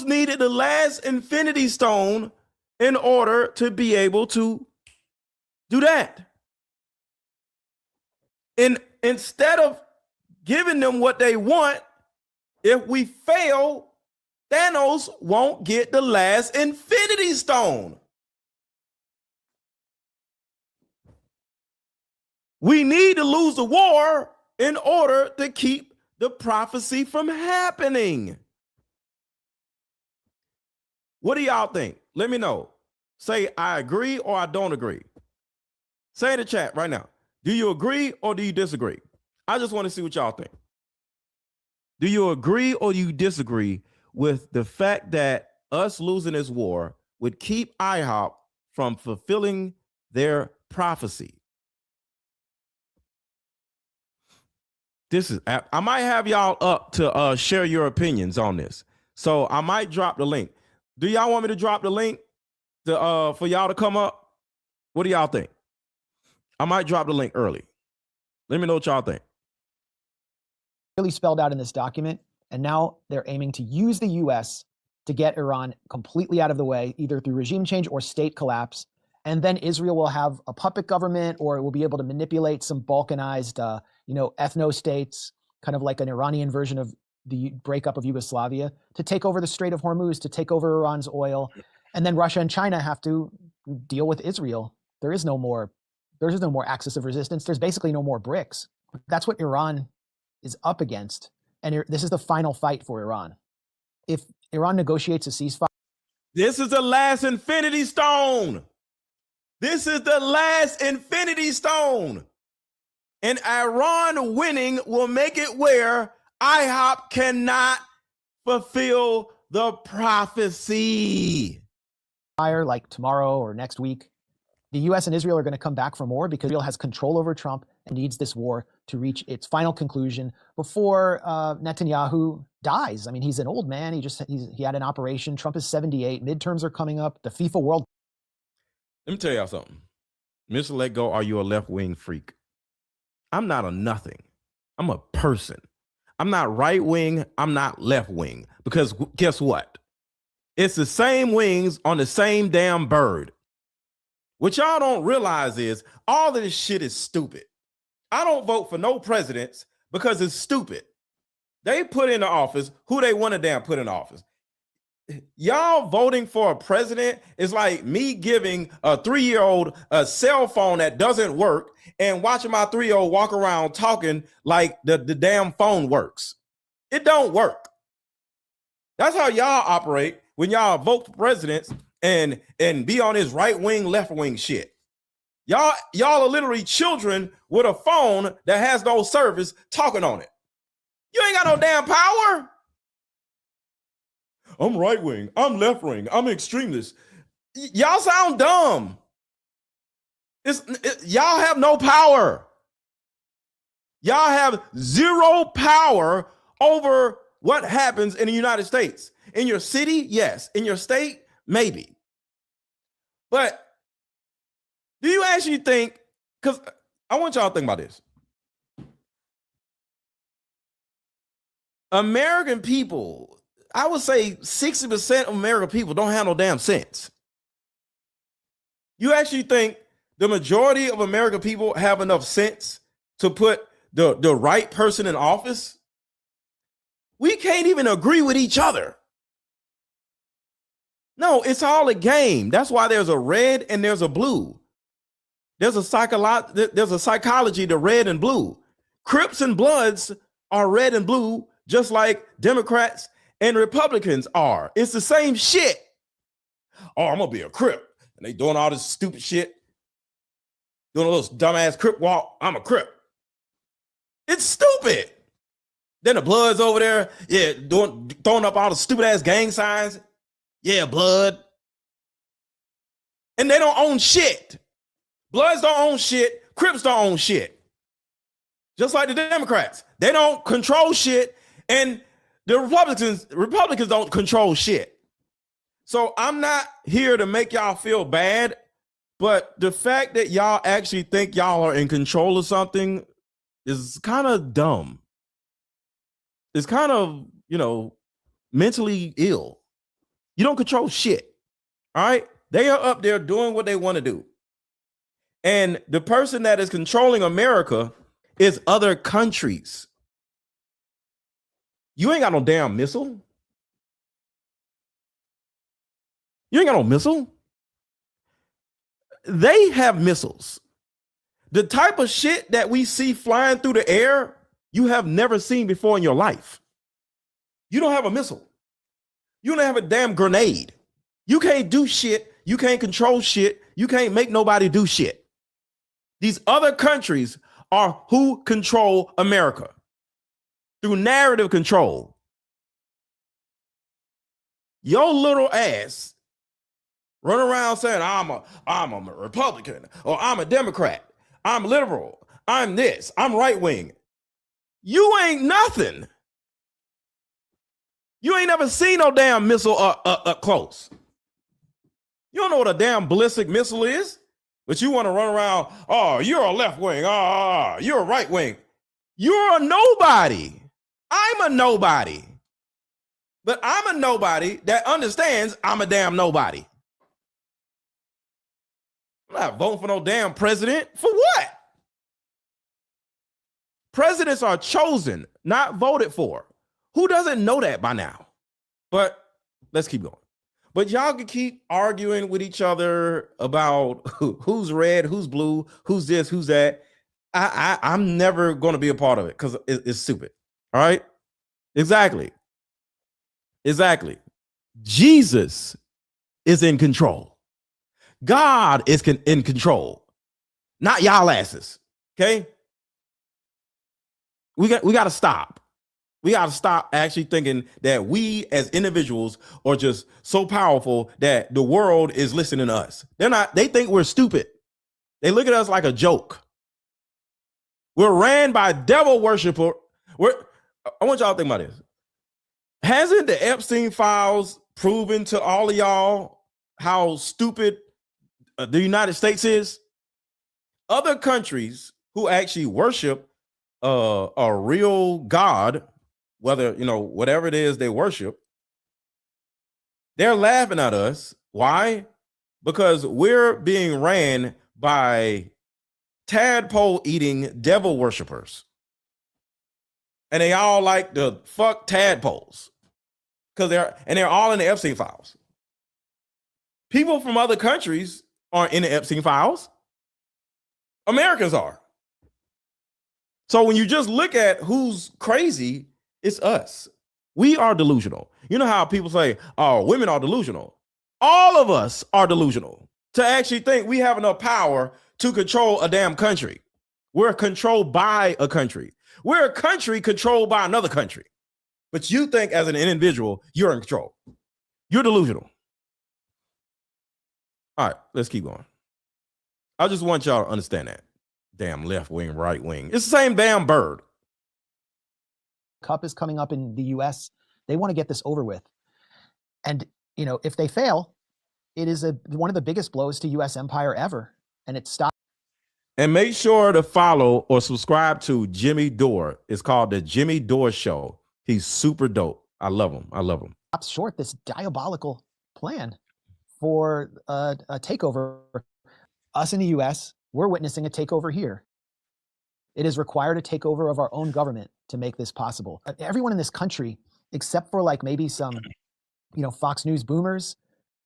needed the last Infinity Stone in order to be able to do that. And instead of giving them what they want, if we fail, Thanos won't get the last Infinity Stone. We need to lose the war in order to keep the prophecy from happening. What do y'all think? Let me know. Say I agree or I don't agree. Say in the chat right now. Do you agree or do you disagree? I just want to see what y'all think. Do you agree or do you disagree with the fact that us losing this war would keep IHOP from fulfilling their prophecy? I might have y'all up to share your opinions on this. So I might drop the link. Do y'all want me to drop the link for y'all to come up? What do y'all think? I might drop the link early. Let me know what y'all think. Really spelled out in this document, and now they're aiming to use the U.S. to get Iran completely out of the way, either through regime change or state collapse. And then Israel will have a puppet government, or it will be able to manipulate some balkanized, ethno states, kind of like an Iranian version of the breakup of Yugoslavia, to take over the Strait of Hormuz, to take over Iran's oil. And then Russia and China have to deal with Israel. There is no more axis of resistance. There's basically no more BRICS. That's what Iran is up against. And this is the final fight for Iran. If Iran negotiates a ceasefire. This is the last infinity stone. This is the last infinity stone. And Iran winning will make it where IHOP cannot fulfill the prophecy. Like tomorrow or next week, the U.S. and Israel are going to come back for more because Israel has control over Trump and needs this war to reach its final conclusion before Netanyahu dies. I mean, he's an old man. He had an operation. Trump is 78. Midterms are coming up. The FIFA World. Let me tell y'all something. Mr. Let Go, are you a left-wing freak? I'm not a nothing. I'm a person. I'm not right-wing. I'm not left-wing. Because guess what? It's the same wings on the same damn bird. What y'all don't realize is all of this shit is stupid. I don't vote for no presidents because it's stupid. They put in the office who they want to damn put in office. Y'all voting for a president is like me giving a 3-year-old a cell phone that doesn't work and watching my 3-year-old walk around talking like the damn phone works. It don't work. That's how y'all operate when y'all vote for presidents and be on this right wing, left wing shit. Y'all are literally children with a phone that has no service talking on it. You ain't got no damn power. I'm right wing. I'm left wing. I'm extremist. Y'all sound dumb. Y'all have no power. Y'all have zero power over what happens in the United States. In your city, yes. In your state, maybe. But do you actually think, because I want y'all to think about this. American people, I would say 60% of American people don't have no damn sense. You actually think the majority of American people have enough sense to put the right person in office? We can't even agree with each other. No, it's all a game. That's why there's a red and there's a blue. There's a psychology to red and blue. Crips and Bloods are red and blue, just like Democrats and Republicans are. It's the same shit. Oh, I'm gonna be a Crip. And they doing all this stupid shit. Doing a little dumbass Crip walk. I'm a Crip. It's stupid. Then the Bloods over there, yeah, throwing up all the stupid ass gang signs. Yeah, blood. And they don't own shit. Bloods don't own shit. Crips don't own shit. Just like the Democrats. They don't control shit. And the Republicans don't control shit. So I'm not here to make y'all feel bad, but the fact that y'all actually think y'all are in control of something is kind of dumb. It's kind of, mentally ill. You don't control shit. All right? They are up there doing what they want to do. And the person that is controlling America is other countries. You ain't got no damn missile. You ain't got no missile. They have missiles. The type of shit that we see flying through the air, you have never seen before in your life. You don't have a missile. You don't have a damn grenade. You can't do shit. You can't control shit. You can't make nobody do shit. These other countries are who control America through narrative control. Your little ass run around saying, I'm a Republican, or I'm a Democrat, I'm liberal, I'm this, I'm right wing. You ain't nothing. You ain't never seen no damn missile up close. You don't know what a damn ballistic missile is, but you want to run around, oh, you're a left wing, you're a right wing. You're a nobody. I'm a nobody. But I'm a nobody that understands I'm a damn nobody. I'm not voting for no damn president. For what? Presidents are chosen, not voted for. Who doesn't know that by now? But let's keep going. But y'all can keep arguing with each other about who's red, who's blue, who's this, who's that. I'm never going to be a part of it because it's stupid. All right? Exactly. Jesus is in control. God is in control, not y'all asses. Okay? We got to stop. We got to stop actually thinking that we as individuals are just so powerful that the world is listening to us. They're not. They think we're stupid. They look at us like a joke. We're ran by devil worshiper. I want y'all to think about this. Hasn't the Epstein files proven to all of y'all how stupid the United States is? Other countries who actually worship a real God, whether, whatever it is they worship, they're laughing at us. Why? Because we're being ran by tadpole eating devil worshipers. And they all like to fuck tadpoles because they're all in the Epstein files. People from other countries aren't in the Epstein files. Americans are. So when you just look at who's crazy, it's us. We are delusional. You know how people say, oh, women are delusional. All of us are delusional to actually think we have enough power to control a damn country. We're controlled by a country. We're a country controlled by another country. But you think as an individual, you're in control. You're delusional. All right, let's keep going. I just want y'all to understand that. Damn left wing, right wing. It's the same damn bird. Cup is coming up in the US. They want to get this over with. And, if they fail, it is one of the biggest blows to US empire ever. And it stops. And make sure to follow or subscribe to Jimmy Dore. It's called the Jimmy Dore Show. He's super dope. I love him. Stops short this diabolical plan for a takeover. Us in the US, we're witnessing a takeover here. It is required a takeover of our own government to make this possible. Everyone in this country, except for maybe some, Fox News boomers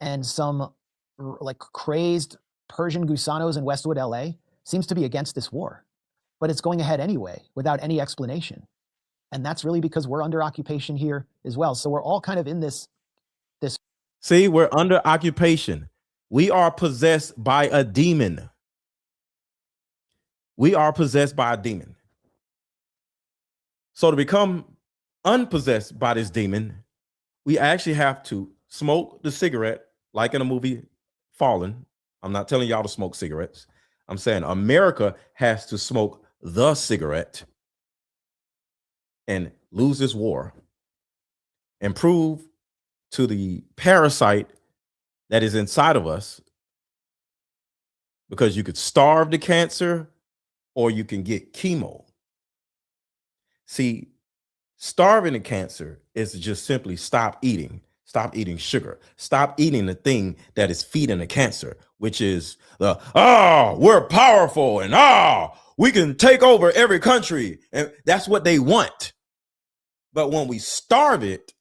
and some crazed Persian gusanos in Westwood, LA, seems to be against this war. But it's going ahead anyway without any explanation. And that's really because we're under occupation here as well. So we're all kind of in this. See, we're under occupation. We are possessed by a demon. We are possessed by a demon. So to become unpossessed by this demon, we actually have to smoke the cigarette, like in a movie Fallen. I'm not telling y'all to smoke cigarettes. I'm saying America has to smoke the cigarette and lose this war and prove to the parasite that is inside of us, because you could starve the cancer or you can get chemo. See, starving the cancer is to just simply stop eating sugar, stop eating the thing that is feeding the cancer, which is we're powerful and we can take over every country. And that's what they want. But when we starve it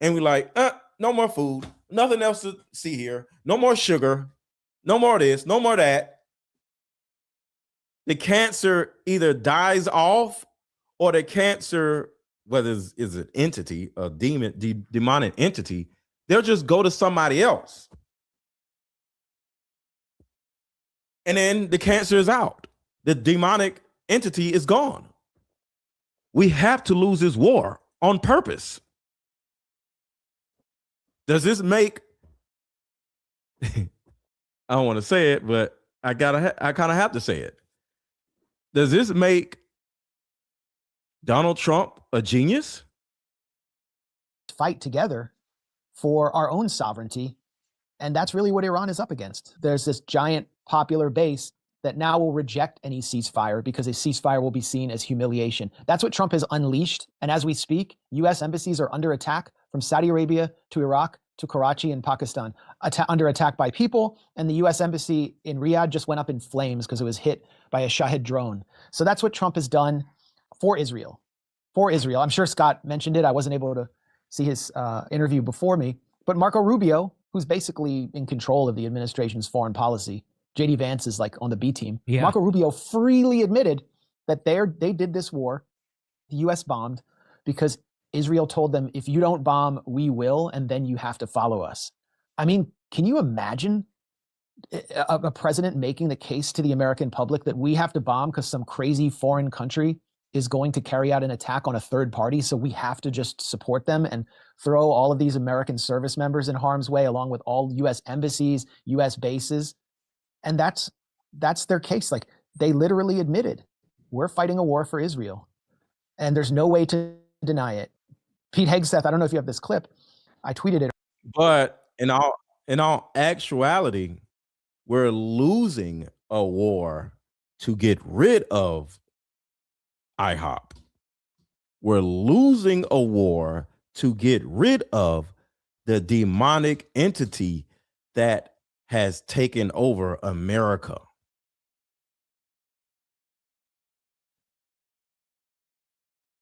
and we like, no more food, nothing else to see here, no more sugar, no more this, no more that, the cancer either dies off or the cancer, whether it's an entity, a demonic entity, they'll just go to somebody else. And then the cancer is out. The demonic entity is gone. We have to lose this war on purpose. Does this make, I don't want to say it, but I kind of have to say it. Does this make Donald Trump a genius? Fight together for our own sovereignty. And that's really what Iran is up against. There's this giant popular base that now will reject any ceasefire because a ceasefire will be seen as humiliation. That's what Trump has unleashed. And as we speak, U.S. embassies are under attack from Saudi Arabia to Iraq to Karachi and Pakistan, under attack by people. And the U.S. embassy in Riyadh just went up in flames because it was hit by a Shahed drone. So that's what Trump has done for Israel. For Israel. I'm sure Scott mentioned it. I wasn't able to see his interview before me. But Marco Rubio, who's basically in control of the administration's foreign policy, JD Vance is like on the B team. Yeah. Marco Rubio freely admitted that they did this war, the U.S. bombed, because Israel told them, if you don't bomb, we will, and then you have to follow us. I mean, can you imagine a president making the case to the American public that we have to bomb because some crazy foreign country is going to carry out an attack on a third party, so we have to just support them and throw all of these American service members in harm's way, along with all U.S. embassies, U.S. bases? And that's their case. Like, they literally admitted, we're fighting a war for Israel. And there's no way to deny it. Pete Hegseth, I don't know if you have this clip. I tweeted it. But in all actuality, we're losing a war to get rid of IHOP. We're losing a war to get rid of the demonic entity that has taken over America.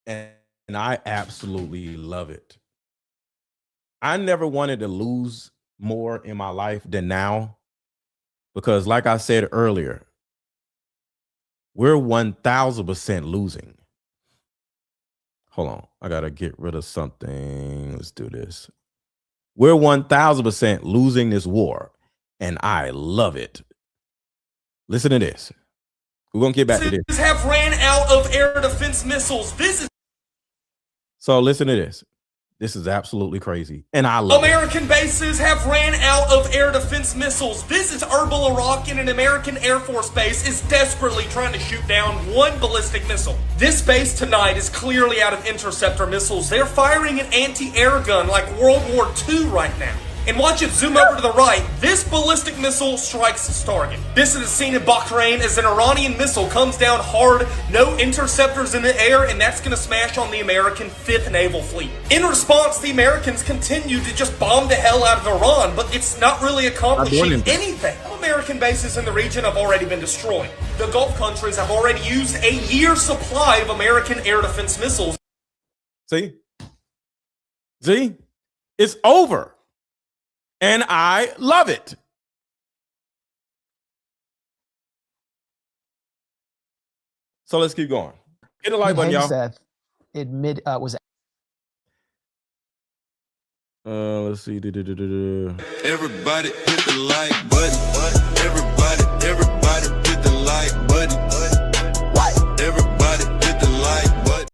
And I absolutely love it. I never wanted to lose more in my life than now, because like I said earlier, we're 1000% losing. Hold on, I gotta get rid of something. Let's do this. We're 1000% losing this war, and I love it. Listen to this. We're gonna get back to this. Have ran out of air defense missiles. This is So listen to this. This is absolutely crazy, and I love American bases have ran out of air defense missiles. This is Erbil, Iraq, and an American Air Force base is desperately trying to shoot down one ballistic missile. This base tonight is clearly out of interceptor missiles. They're firing an anti-air gun like World War II right now. And watch it zoom over to the right. This ballistic missile strikes its target. This is a scene in Bahrain as an Iranian missile comes down hard, no interceptors in the air, and that's going to smash on the American 5th Naval Fleet. In response, the Americans continue to just bomb the hell out of Iran, but it's not really accomplishing anything. American bases in the region have already been destroyed. The Gulf countries have already used a year's supply of American air defense missiles. See? It's over. And I love it. So let's keep going. Hit the like button, y'all. Was let's see. Everybody hit the like button. Everybody hit the like button. Everybody hit the like button.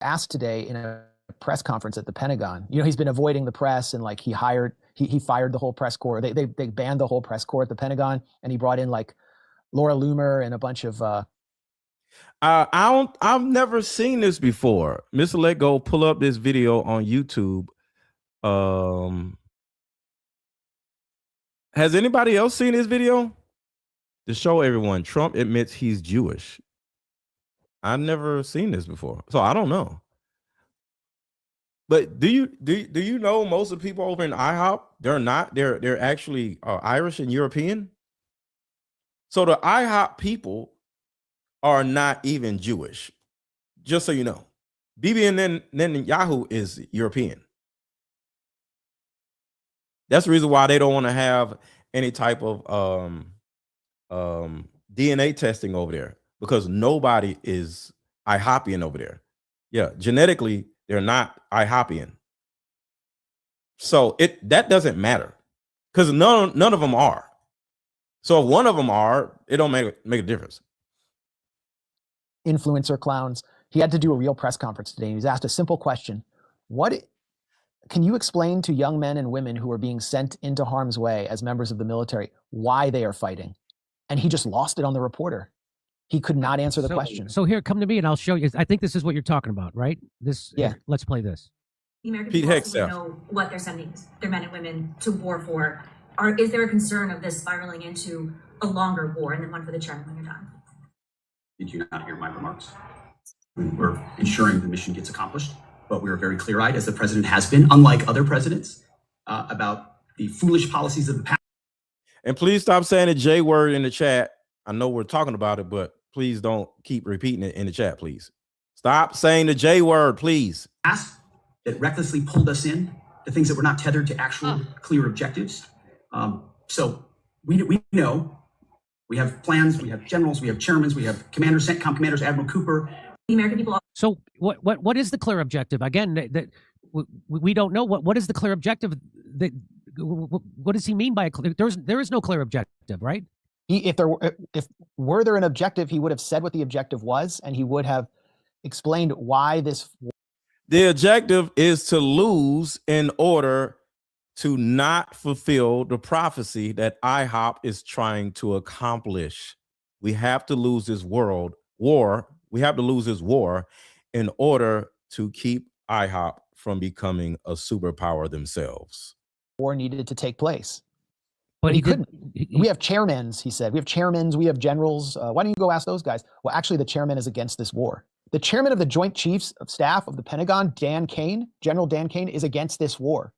Asked today in a press conference at the Pentagon. You know, he's been avoiding the press, and like he fired the whole press corps. They banned the whole press corps at the Pentagon, and he brought in like Laura Loomer and a bunch of I've never seen this before. Mr. Let Go, pull up this video on YouTube. Has anybody else seen this video? To show everyone, Trump admits he's Jewish. I've never seen this before, so I don't know. But do you know most of the people over in IHOP? They're not. They're actually Irish and European. So the IHOP people are not even Jewish. Just so you know, Bibi and Netanyahu is European. That's the reason why they don't want to have any type of DNA testing over there because nobody is IHOPian over there. Yeah, genetically, they're not IHOPian. So that doesn't matter because none of them are. So if one of them are, it don't make a difference. Influencer clowns. He had to do a real press conference today. He was asked a simple question. Can you explain to young men and women who are being sent into harm's way as members of the military why they are fighting? And he just lost it on the reporter. He could not answer the question. So here, come to me and I'll show you. I think this is what you're talking about, right? Yeah. Let's play this. The American people also know what they're sending their men and women to war for. Is there a concern of this spiraling into a longer war? And then one for the chairman when you're done. Did you not hear my remarks? We're ensuring the mission gets accomplished, but we are very clear-eyed, as the president has been, unlike other presidents, about the foolish policies of the past. And please stop saying the J word in the chat. I know we're talking about it, but please don't keep repeating it in the chat, please. Stop saying the J word, please. That recklessly pulled us in to things that were not tethered to actual clear objectives. So we know we have plans, we have generals, we have chairmen, we have commanders, CENTCOM commanders, Admiral Cooper. The American people. So what is the clear objective? Again, that we don't know what is the clear objective. What does he mean by a clear? There is no clear objective, right? If were there an objective, he would have said what the objective was, and he would have explained why this. The objective is to lose in order to not fulfill the prophecy that IHOP is trying to accomplish. We have to lose this war. We have to lose this war in order to keep IHOP from becoming a superpower themselves. War needed to take place. But he couldn't. We have chairmans, he said. We have chairmans, we have generals. Why don't you go ask those guys? Well, actually, the chairman is against this war. The chairman of the Joint Chiefs of Staff of the Pentagon, General Dan Kane, is against this war.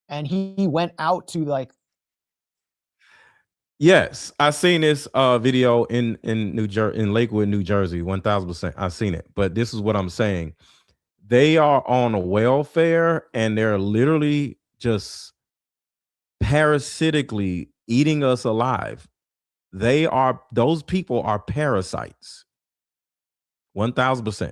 And he went out to Yes, I seen this video in Lakewood, New Jersey, 1000%. I've seen it. But this is what I'm saying. They are on welfare and they're literally just parasitically eating us alive. Those people are parasites. 1000%.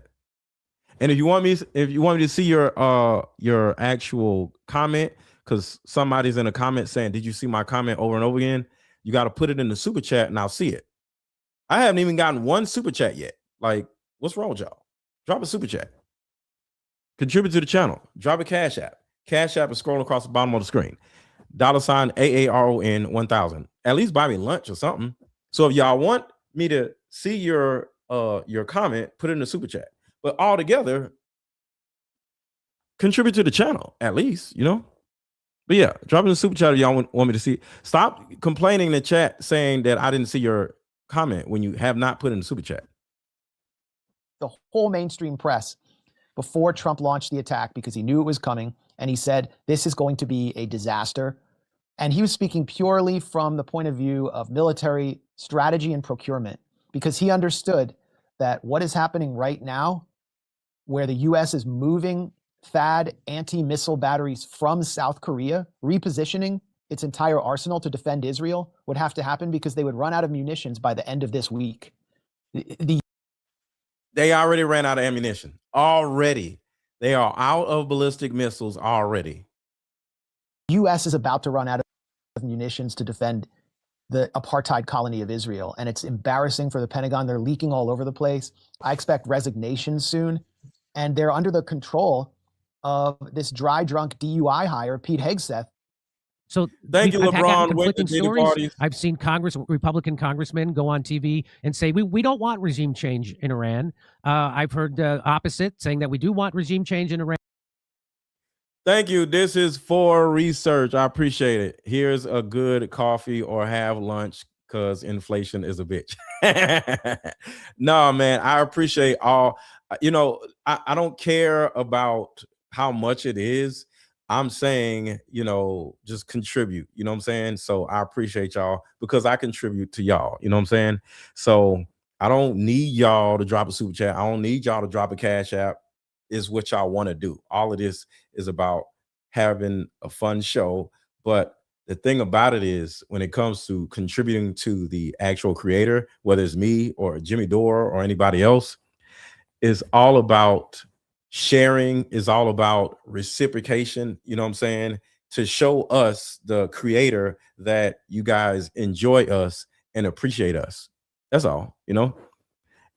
And if you want me to see your actual comment, because somebody's in a comment saying, did you see my comment over and over again? You got to put it in the super chat and I'll see it. I haven't even gotten one super chat yet. Like, what's wrong with y'all? Drop a super chat. Contribute to the channel. Drop a Cash App. Cash App is scrolling across the bottom of the screen. $ AARON 1000. At least buy me lunch or something. So if y'all want me to see your comment, put it in the super chat. But all together, contribute to the channel at least, you know. But yeah, drop in the super chat if y'all want me to see. Stop complaining in the chat saying that I didn't see your comment when you have not put in the super chat. The whole mainstream press before Trump launched the attack because he knew it was coming. And he said, this is going to be a disaster. And he was speaking purely from the point of view of military strategy and procurement, because he understood that what is happening right now, where the U.S. is moving THAAD anti-missile batteries from South Korea, repositioning its entire arsenal to defend Israel, would have to happen because they would run out of munitions by the end of this week. They already ran out of ammunition. Already. They are out of ballistic missiles already. U.S. is about to run out of munitions to defend the apartheid colony of Israel. And it's embarrassing for the Pentagon. They're leaking all over the place. I expect resignation soon. And they're under the control of this dry drunk DUI hire, Pete Hegseth. So thank you, LeBron. Conflicting stories. I've seen Republican congressmen go on TV and say, we don't want regime change in Iran. I've heard opposite, saying that we do want regime change in Iran. Thank you. This is for research. I appreciate it. Here's a good coffee or have lunch because inflation is a bitch. No, man, I appreciate all. You know, I don't care about how much it is. I'm saying, you know, just contribute, you know what I'm saying? So I appreciate y'all because I contribute to y'all, you know what I'm saying? So I don't need y'all to drop a super chat. I don't need y'all to drop a Cash App. Is what y'all want to do. All of this is about having a fun show, but the thing about it is when it comes to contributing to the actual creator, whether it's me or Jimmy Dore or anybody else, is all about sharing, is all about reciprocation. You know what I'm saying? To show us, the creator, that you guys enjoy us and appreciate us. That's all, you know?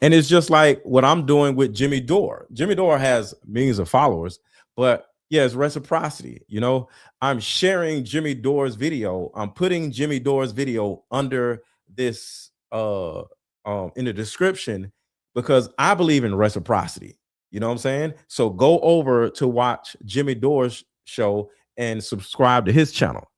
And it's just like what I'm doing with Jimmy Dore. Jimmy Dore has millions of followers, but yeah, it's reciprocity. You know, I'm sharing Jimmy Dore's video. I'm putting Jimmy Dore's video under this in the description because I believe in reciprocity. You know what I'm saying? So go over to watch Jimmy Dore's show and subscribe to his channel.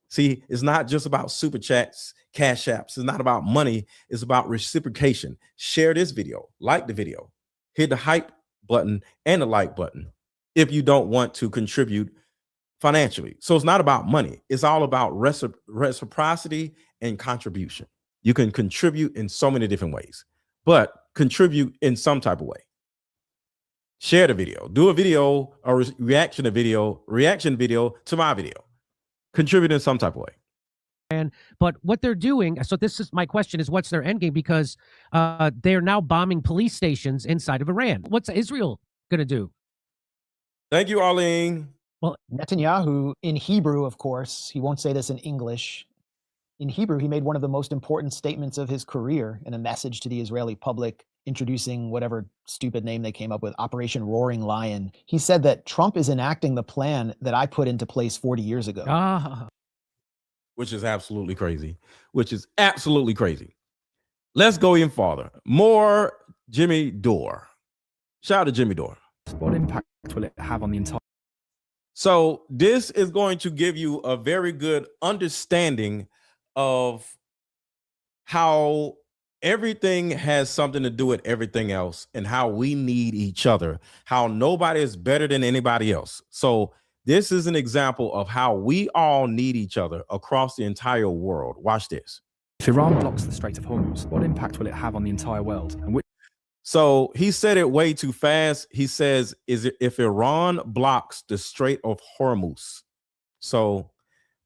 See, it's not just about super chats, cash apps. It's not about money. It's about reciprocation. Share this video, like the video, hit the hype button and the like button if you don't want to contribute financially. So it's not about money. It's all about reciprocity and contribution. You can contribute in so many different ways, but contribute in some type of way. Share the video, do a video, a reaction video to my video. Contribute in some type of way. But what they're doing, so this is my question, is what's their endgame? Because they're now bombing police stations inside of Iran. What's Israel going to do? Thank you, Arlene. Well, Netanyahu, in Hebrew, of course, he won't say this in English. In Hebrew, he made one of the most important statements of his career in a message to the Israeli public, introducing whatever stupid name they came up with, Operation Roaring Lion. He said that Trump is enacting the plan that I put into place 40 years ago. Which is absolutely crazy. Let's go even farther. More Jimmy Dore. Shout out to Jimmy Dore. What impact will it have on the entire? So this is going to give you a very good understanding of how everything has something to do with everything else and how we need each other, how nobody is better than anybody else. So this is an example of how we all need each other across the entire world. Watch this. If Iran blocks the Strait of Hormuz, what impact will it have on the entire world? And so he said it way too fast. He says, if Iran blocks the Strait of Hormuz. So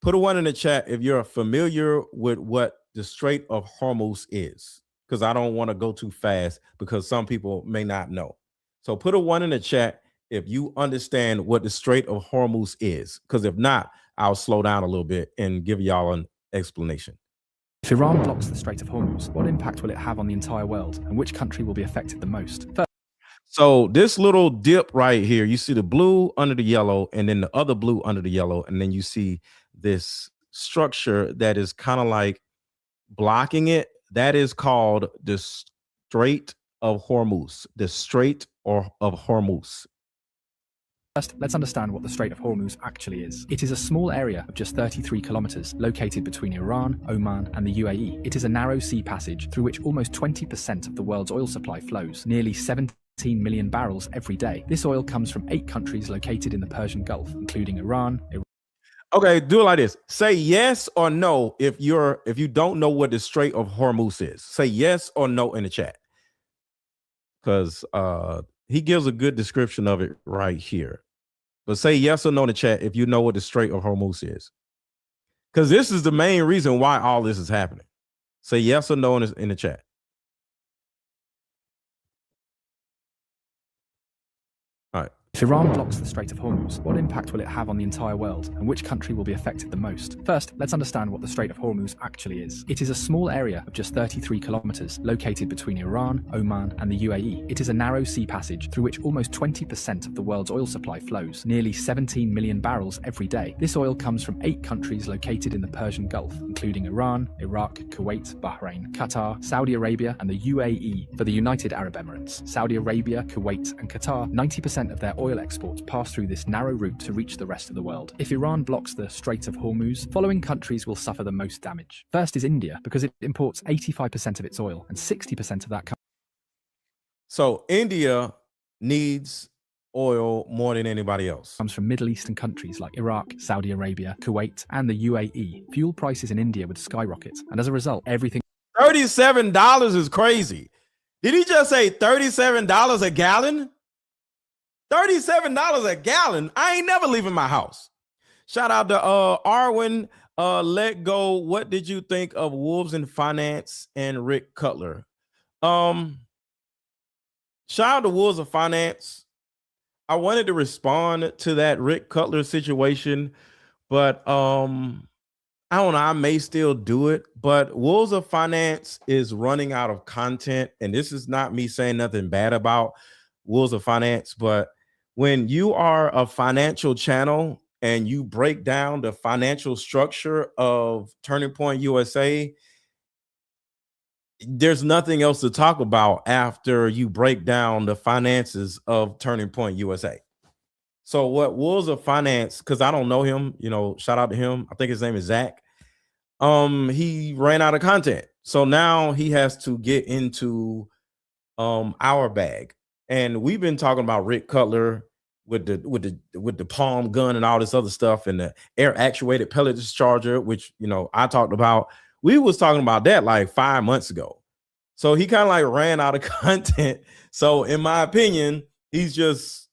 put a 1 in the chat if you're familiar with what the Strait of Hormuz is, because I don't want to go too fast because some people may not know. So put a 1 in the chat if you understand what the Strait of Hormuz is, because if not, I'll slow down a little bit and give y'all an explanation. If Iran blocks the Strait of Hormuz, what impact will it have on the entire world, and which country will be affected the most? So this little dip right here, you see the blue under the yellow, and then the other blue under the yellow, and then you see this structure that is kind of like blocking it. That is called the Strait of Hormuz. The Strait of Hormuz. First, let's understand what the Strait of Hormuz actually is. It is a small area of just 33 kilometers located between Iran, Oman, and the UAE. It is a narrow sea passage through which almost 20% of the world's oil supply flows, nearly 17 million barrels every day. This oil comes from 8 countries located in the Persian Gulf, including Iran. Okay, do it like this. Say yes or no if you don't know what the Strait of Hormuz is. Say yes or no in the chat, because he gives a good description of it right here. But say yes or no in the chat if you know what the Strait of Hormuz is, because this is the main reason why all this is happening. Say yes or no in the chat. All right. If Iran blocks the Strait of Hormuz, what impact will it have on the entire world, and which country will be affected the most? First, let's understand what the Strait of Hormuz actually is. It is a small area of just 33 kilometers located between Iran, Oman, and the UAE. It is a narrow sea passage through which almost 20% of the world's oil supply flows, nearly 17 million barrels every day. This oil comes from 8 countries located in the Persian Gulf, including Iran, Iraq, Kuwait, Bahrain, Qatar, Saudi Arabia, and the UAE. For the United Arab Emirates, Saudi Arabia, Kuwait, and Qatar, 90% of their oil exports pass through this narrow route to reach the rest of the world. If Iran blocks the Strait of Hormuz, following countries will suffer the most damage. First is India, because it imports 85% of its oil, and 60% of that comes. So India needs oil more than anybody else. Comes from Middle Eastern countries like Iraq, Saudi Arabia, Kuwait, and the UAE. Fuel prices in India would skyrocket, and as a result, everything. $37 is crazy. Did he just say $37 a gallon? $37 a gallon. I ain't never leaving my house. Shout out to Arwin Let go. What did you think of Wolves in Finance and Rick Cutler? Shout out to Wolves of Finance. I wanted to respond to that Rick Cutler situation, but I don't know. I may still do it, but Wolves of Finance is running out of content, and this is not me saying nothing bad about Wolves of Finance, but when you are a financial channel and you break down the financial structure of Turning Point USA, there's nothing else to talk about after you break down the finances of Turning Point USA. So what Wolves of Finance, because I don't know him, you know, shout out to him. I think his name is Zach. He ran out of content. So now he has to get into our bag. And we've been talking about Rick Cutler with the palm gun and all this other stuff, and the air actuated pellet discharger, which, you know, I talked about. We was talking about that like 5 months ago. So he kind of like ran out of content. So in my opinion, he's just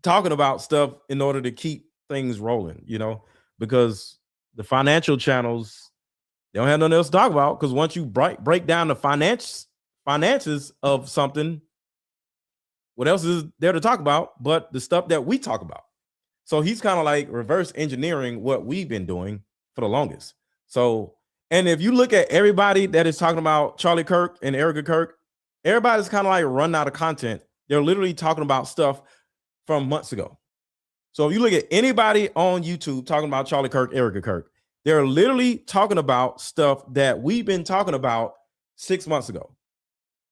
talking about stuff in order to keep things rolling, you know, because the financial channels, they don't have nothing else to talk about, because once you break down the finances of something, what else is there to talk about but the stuff that we talk about? So he's kind of like reverse engineering what we've been doing for the longest. So, and if you look at everybody that is talking about Charlie Kirk and Erica Kirk, everybody's kind of like running out of content. They're literally talking about stuff from months ago. So if you look at anybody on YouTube talking about Charlie Kirk, Erica Kirk, they're literally talking about stuff that we've been talking about 6 months ago,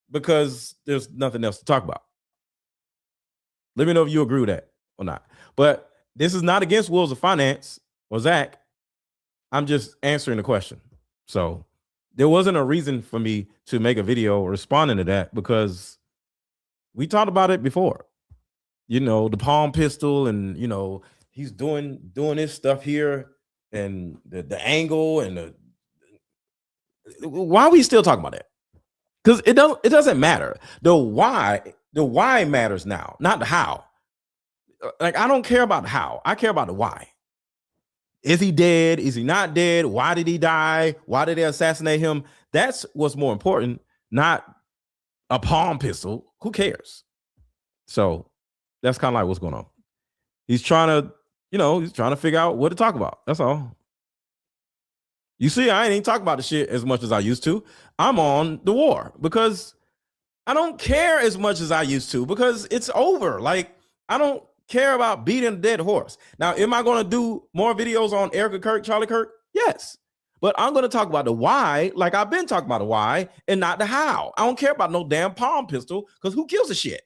because there's nothing else to talk about. Let me know if you agree with that or not. But this is not against Wolves of Finance or Zach. I'm just answering the question. So there wasn't a reason for me to make a video responding to that, because we talked about it before. You know, the palm pistol, and, you know, he's doing this stuff here, and the angle, and why are we still talking about that? Because it doesn't matter. The why matters now, not the how. Like, I don't care about the how. I care about the why. Is he dead? Is he not dead? Why did he die? Why did they assassinate him? That's what's more important, not a palm pistol. Who cares? So that's kind of like what's going on. He's trying to figure out what to talk about. That's all. You see, I ain't even talking about the shit as much as I used to. I'm on the war because I don't care as much as I used to, because it's over. Like, I don't care about beating a dead horse. Now, am I going to do more videos on Erica Kirk, Charlie Kirk? Yes. But I'm going to talk about the why, like I've been talking about the why, and not the how. I don't care about no damn palm pistol, because who gives a shit?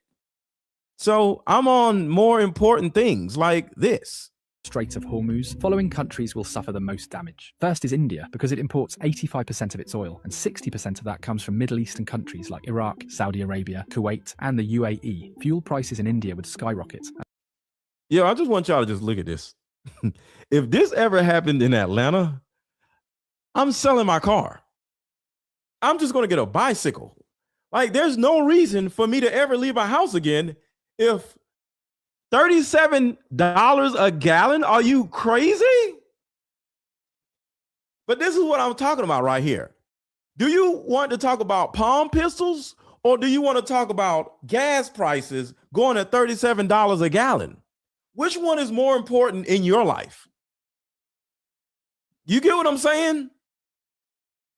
So I'm on more important things like this. Strait of Hormuz, following countries will suffer the most damage. First is India, because it imports 85% of its oil, and 60% of that comes from Middle Eastern countries like Iraq, Saudi Arabia, Kuwait, and the UAE. Fuel prices in India would skyrocket. Yeah, I just want y'all to just look at this. If this ever happened in Atlanta, I'm selling my car. I'm just going to get a bicycle. Like, there's no reason for me to ever leave my house again if $37 a gallon? Are you crazy? But this is what I'm talking about right here. Do you want to talk about palm pistols, or do you want to talk about gas prices going at $37 a gallon? Which one is more important in your life? You get what I'm saying?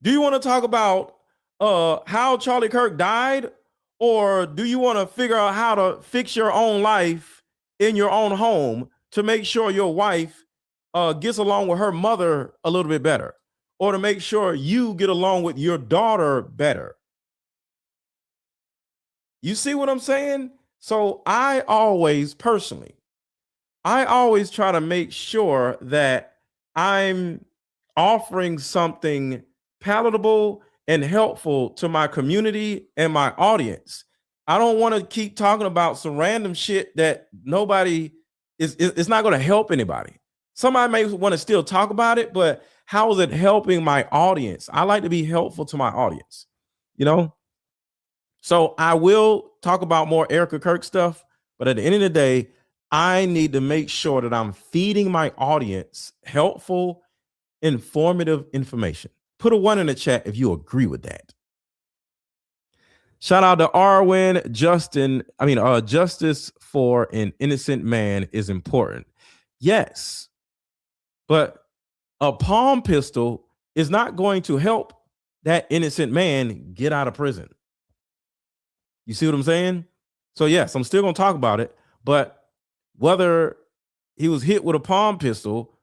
Do you want to talk about how Charlie Kirk died, or do you want to figure out how to fix your own life in your own home to make sure your wife gets along with her mother a little bit better, or to make sure you get along with your daughter better? You see what I'm saying? So I always try to make sure that I'm offering something palatable and helpful to my community and my audience. I don't want to keep talking about some random shit that nobody it's not going to help anybody. Somebody may want to still talk about it, but how is it helping my audience? I like to be helpful to my audience, you know? So I will talk about more Erica Kirk stuff, but at the end of the day, I need to make sure that I'm feeding my audience helpful, informative information. Put a 1 in the chat if you agree with that. Shout out to Arwin. Justice for an innocent man is important. Yes, but a palm pistol is not going to help that innocent man get out of prison. You see what I'm saying? So yes, I'm still going to talk about it, but whether he was hit with a palm pistol,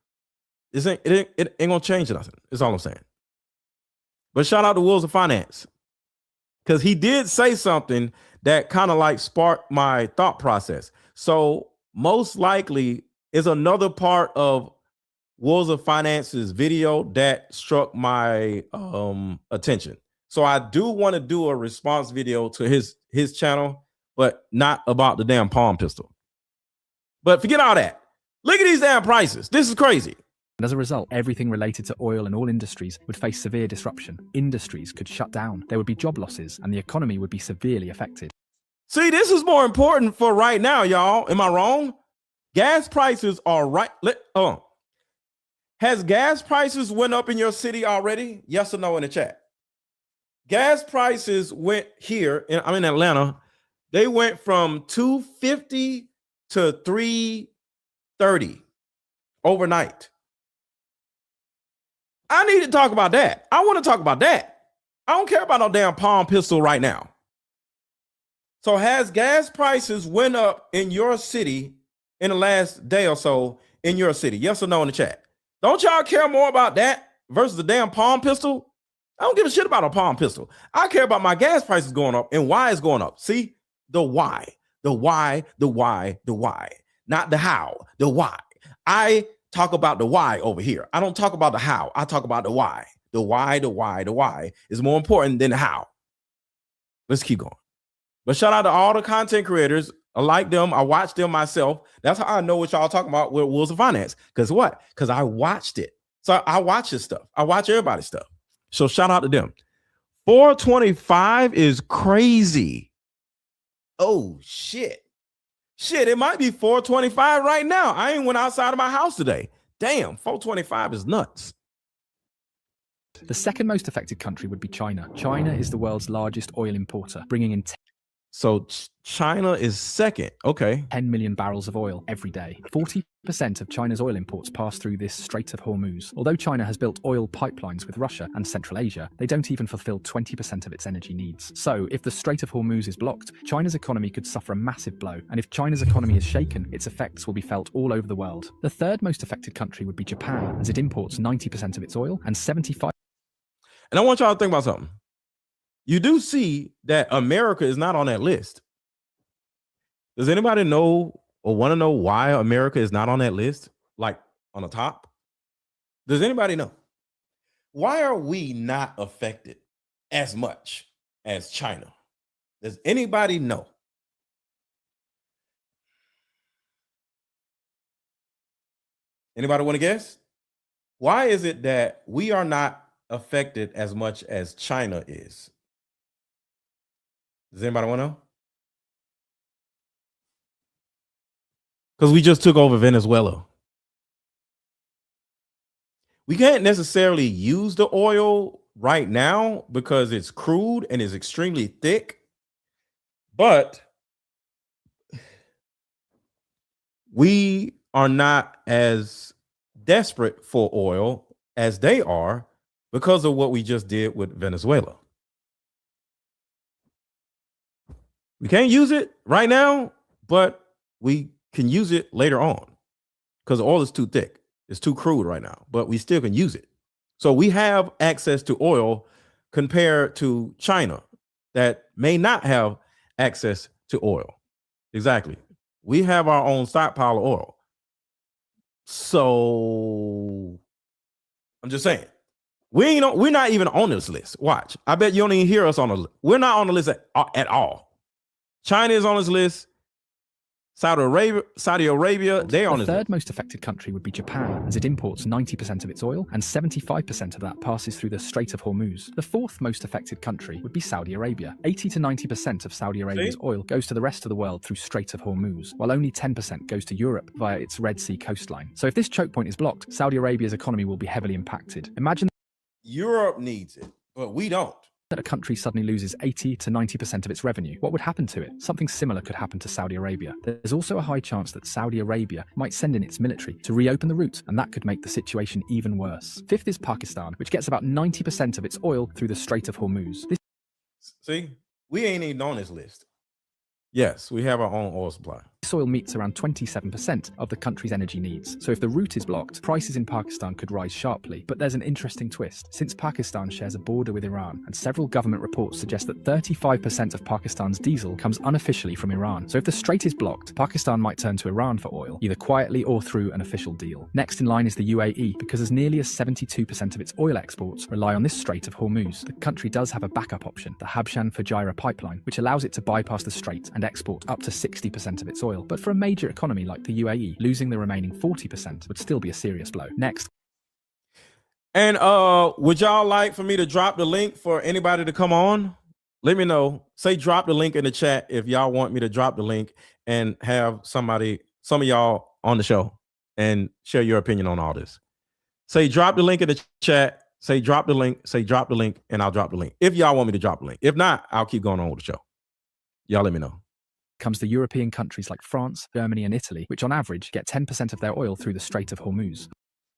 it ain't going to change nothing. That's all I'm saying. But shout out to Wolves of Finance, because he did say something that kind of like sparked my thought process. So most likely is another part of Wolves of Finance's video that struck my attention. So I do want to do a response video to his channel, but not about the damn palm pistol. But forget all that. Look at these damn prices. This is crazy. And as a result, everything related to oil and all industries would face severe disruption. Industries could shut down, there would be job losses, and the economy would be severely affected. See, this is more important for right now, y'all. Am I wrong? Gas prices are right. Has gas prices went up in your city already? Yes or no in the chat? Gas prices went here, I'm in Atlanta. They went from $2.50 to $3.30 overnight. I need to talk about that. I want to talk about that. I don't care about no damn palm pistol right now. So has gas prices went up in your city in the last day or so in your city? Yes or no in the chat? Don't y'all care more about that versus the damn palm pistol? I don't give a shit about a palm pistol. I care about my gas prices going up and why it's going up. See, the why, the why, the why, the why, not the how, the why. I talk about the why over here. I don't talk about the how. I talk about the why. The why, the why, the why is more important than the how. Let's keep going. But shout out to all the content creators. I like them. I watch them myself. That's how I know what y'all talking about with Wolves of Finance. Because what? Because I watched it. So I watch this stuff. I watch everybody's stuff. So shout out to them. 425 is crazy. Oh, shit. Shit, it might be 425 right now. I ain't went outside of my house today. Damn, 425 is nuts. The second most affected country would be China. China is the world's largest oil importer, bringing in So China is second. Okay. 10 million barrels of oil every day. 40% of China's oil imports pass through this Strait of Hormuz. Although China has built oil pipelines with Russia and Central Asia, they don't even fulfill 20% of its energy needs. So if the Strait of Hormuz is blocked, China's economy could suffer a massive blow. And if China's economy is shaken, its effects will be felt all over the world. The third most affected country would be Japan, as it imports 90% of its oil and 75%. And I want y'all to think about something. You do see that America is not on that list. Does anybody know or want to know why America is not on that list? Like on the top? Does anybody know? Why are we not affected as much as China? Does anybody know? Anybody want to guess? Why is it that we are not affected as much as China is? Does anybody want to know? Because we just took over Venezuela. We can't necessarily use the oil right now because it's crude and is extremely thick. But we are not as desperate for oil as they are because of what we just did with Venezuela. We can't use it right now, but we can use it later on because oil is too thick. It's too crude right now, but we still can use it. So we have access to oil compared to China that may not have access to oil. Exactly. We have our own stockpile of oil. So I'm just saying, we're not even on this list. Watch. I bet you don't even hear us on the list. We're not on the list at all. China is on this list. Saudi Arabia, they on the this third most affected country would be Japan, as it imports 90% of its oil, and 75% of that passes through the Strait of Hormuz. The fourth most affected country would be Saudi Arabia. 80 to 90% of Saudi Arabia's oil goes to the rest of the world through Strait of Hormuz, while only 10% goes to Europe via its Red Sea coastline. So if this choke point is blocked, Saudi Arabia's economy will be heavily impacted. Imagine Europe needs it, but we don't. That a country suddenly loses 80 to 90% of its revenue. What would happen to it? Something similar could happen to Saudi Arabia. There's also a high chance that Saudi Arabia might send in its military to reopen the route, and that could make the situation even worse. Fifth is Pakistan, which gets about 90% of its oil through the Strait of Hormuz. See, we ain't even on this list. Yes, we have our own oil supply. This oil meets around 27% of the country's energy needs. So if the route is blocked, prices in Pakistan could rise sharply. But there's an interesting twist. Since Pakistan shares a border with Iran, and several government reports suggest that 35% of Pakistan's diesel comes unofficially from Iran. So if the strait is blocked, Pakistan might turn to Iran for oil, either quietly or through an official deal. Next in line is the UAE, because as nearly as 72% of its oil exports rely on this Strait of Hormuz. The country does have a backup option, the Habshan-Fujairah pipeline, which allows it to bypass the strait and export up to 60% of its oil. But for a major economy like the UAE, losing the remaining 40% would still be a serious blow. Next. And would y'all like for me to drop the link for anybody to come on? Let me know. Say drop the link in the chat if y'all want me to drop the link and have some of y'all on the show and share your opinion on all this. Say drop the link in the chat. Say drop the link, and I'll drop the link. If y'all want me to drop the link. If not, I'll keep going on with the show. Y'all let me know. Comes the European countries like France, Germany, and Italy, which on average get 10% of their oil through the Strait of Hormuz.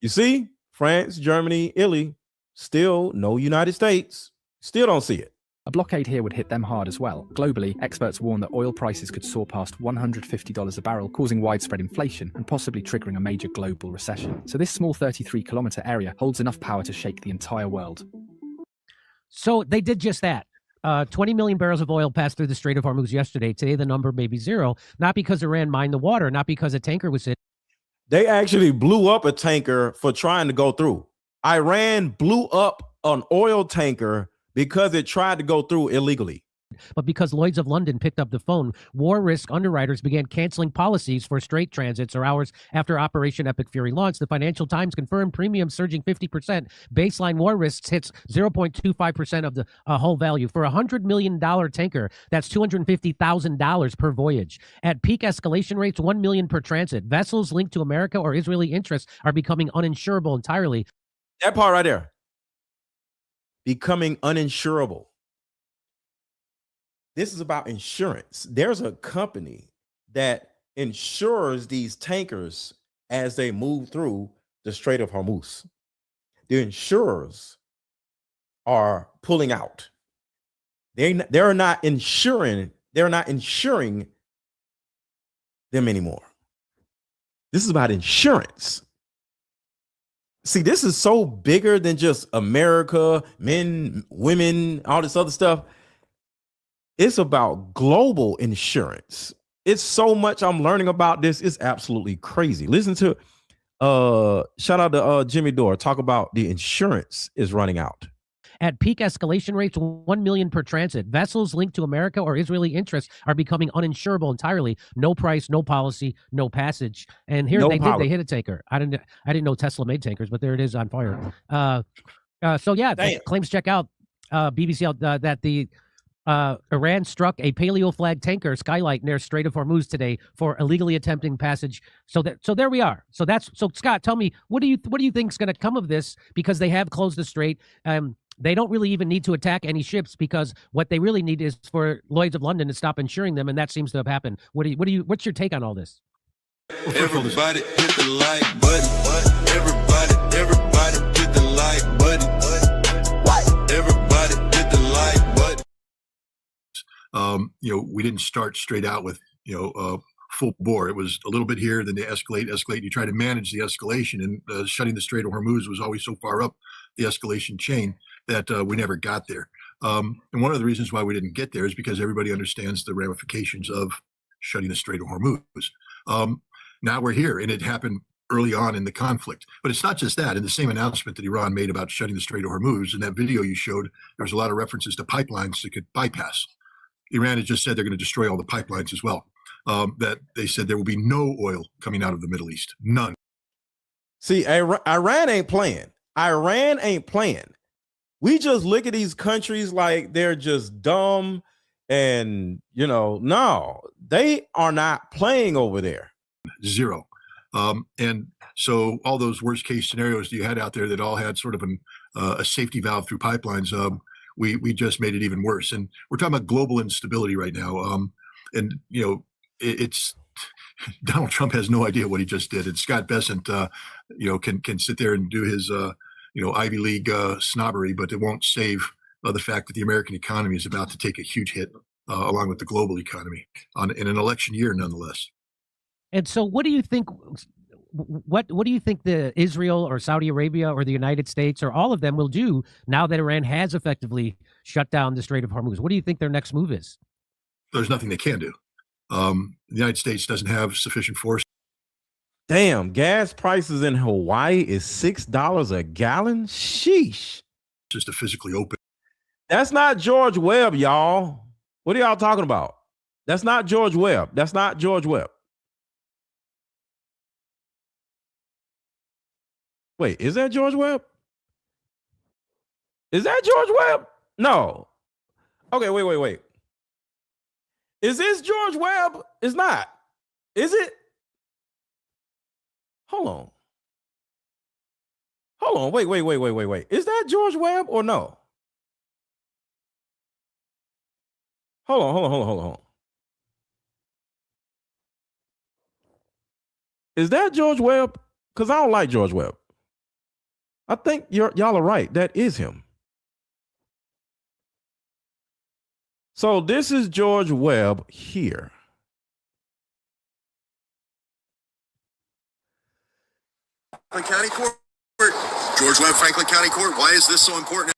You see, France, Germany, Italy, still no United States. Still don't see it. A blockade here would hit them hard as well. Globally, experts warn that oil prices could soar past $150 a barrel, causing widespread inflation and possibly triggering a major global recession. So this small 33-kilometer area holds enough power to shake the entire world. So they did just that. 20 million barrels of oil passed through the Strait of Hormuz yesterday. Today, the number may be zero, not because Iran mined the water, not because a tanker was hit. They actually blew up a tanker for trying to go through. Iran blew up an oil tanker because it tried to go through illegally. But because Lloyd's of London picked up the phone, war risk underwriters began canceling policies for strait transits or hours after Operation Epic Fury launched. The Financial Times confirmed premiums surging 50%. Baseline war risks hits 0.25% of the whole value. For a $100 million tanker, that's $250,000 per voyage. At peak escalation rates, $1 million per transit. Vessels linked to America or Israeli interests are becoming uninsurable entirely. That part right there. Becoming uninsurable. This is about insurance. There's a company that insures these tankers as they move through the Strait of Hormuz. The insurers are pulling out. They're not insuring them anymore. This is about insurance. See, this is so bigger than just America, men, women, all this other stuff. It's about global insurance. It's so much I'm learning about this. It's absolutely crazy. Listen to, shout out to Jimmy Dore. Talk about the insurance is running out. At peak escalation rates, $1 million per transit. Vessels linked to America or Israeli interests are becoming uninsurable entirely. No price, no policy, no passage. And here they hit a tanker. I didn't know Tesla made tankers, but there it is on fire. So yeah, claims check out BBC that the Iran struck a paleo flag tanker Skylight near Strait of Hormuz today for illegally attempting passage. So there we are. So Scott, tell me, what do you think is going to come of this? Because they have closed the strait. They don't really even need to attack any ships because what they really need is for Lloyd's of London to stop insuring them, and that seems to have happened. What's your take on all this? Everybody hit the like button. Everybody hit the like button. Everybody hit the like button. We didn't start straight out with, full bore. It was a little bit here, then they escalate. You try to manage the escalation, and shutting the Strait of Hormuz was always so far up the escalation chain that we never got there. And one of the reasons why we didn't get there is because everybody understands the ramifications of shutting the Strait of Hormuz. Now we're here, and it happened early on in the conflict. But it's not just that. In the same announcement that Iran made about shutting the Strait of Hormuz, in that video you showed, there was a lot of references to pipelines that could bypass. Iran has just said they're going to destroy all the pipelines as well. that they said there will be no oil coming out of the Middle East. None. See, Iran ain't playing. Iran ain't playing. We just look at these countries like they're just dumb and, no, they are not playing over there. Zero. And so all those worst case scenarios you had out there that all had sort of a safety valve through pipelines, we just made it even worse. And we're talking about global instability right now. And, it's Donald Trump has no idea what he just did. And Scott Bessent, can sit there and do his, Ivy League snobbery, but it won't save the fact that the American economy is about to take a huge hit, along with the global economy in an election year, nonetheless. And so what do you think, what do you think the Israel or Saudi Arabia or the United States or all of them will do now that Iran has effectively shut down the Strait of Hormuz? What do you think their next move is? There's nothing they can do. The United States doesn't have sufficient force. Damn, gas prices in Hawaii is $6 a gallon? Sheesh. Just to physically open. That's not George Webb, y'all. What are y'all talking about? That's not George Webb. That's not George Webb. Wait, is that George Webb? Is that George Webb? No. Okay, wait. Is this George Webb? It's not. Is it? Hold on. Wait. Is that George Webb or no? Hold on. Is that George Webb? Because I don't like George Webb. I think y'all are right. That is him. So this is George Webb here. Franklin County Court. George Webb, Franklin County Court. Why is this so important?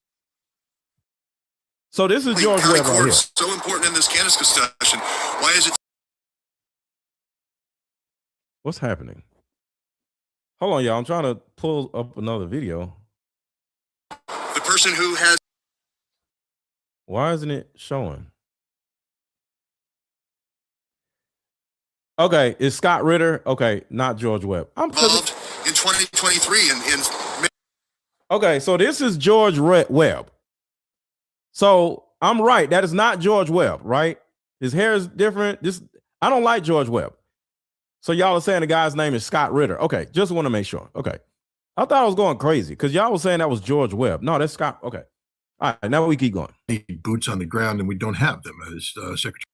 So this is George Webb right here. So important in this Kansas discussion. Why is it? What's happening? Hold on, y'all. I'm trying to pull up another video. The person who has. Why isn't it showing? Okay, it's Scott Ritter. Okay, not George Webb. I'm involved in 2023 in. Okay, so this is George Webb. So I'm right. That is not George Webb, right? His hair is different. I don't like George Webb. So y'all are saying the guy's name is Scott Ritter. Okay, just want to make sure. Okay. I thought I was going crazy because y'all was saying that was George Webb. No, that's Scott. Okay. All right, now we keep going. Boots on the ground, and we don't have them as Secretary.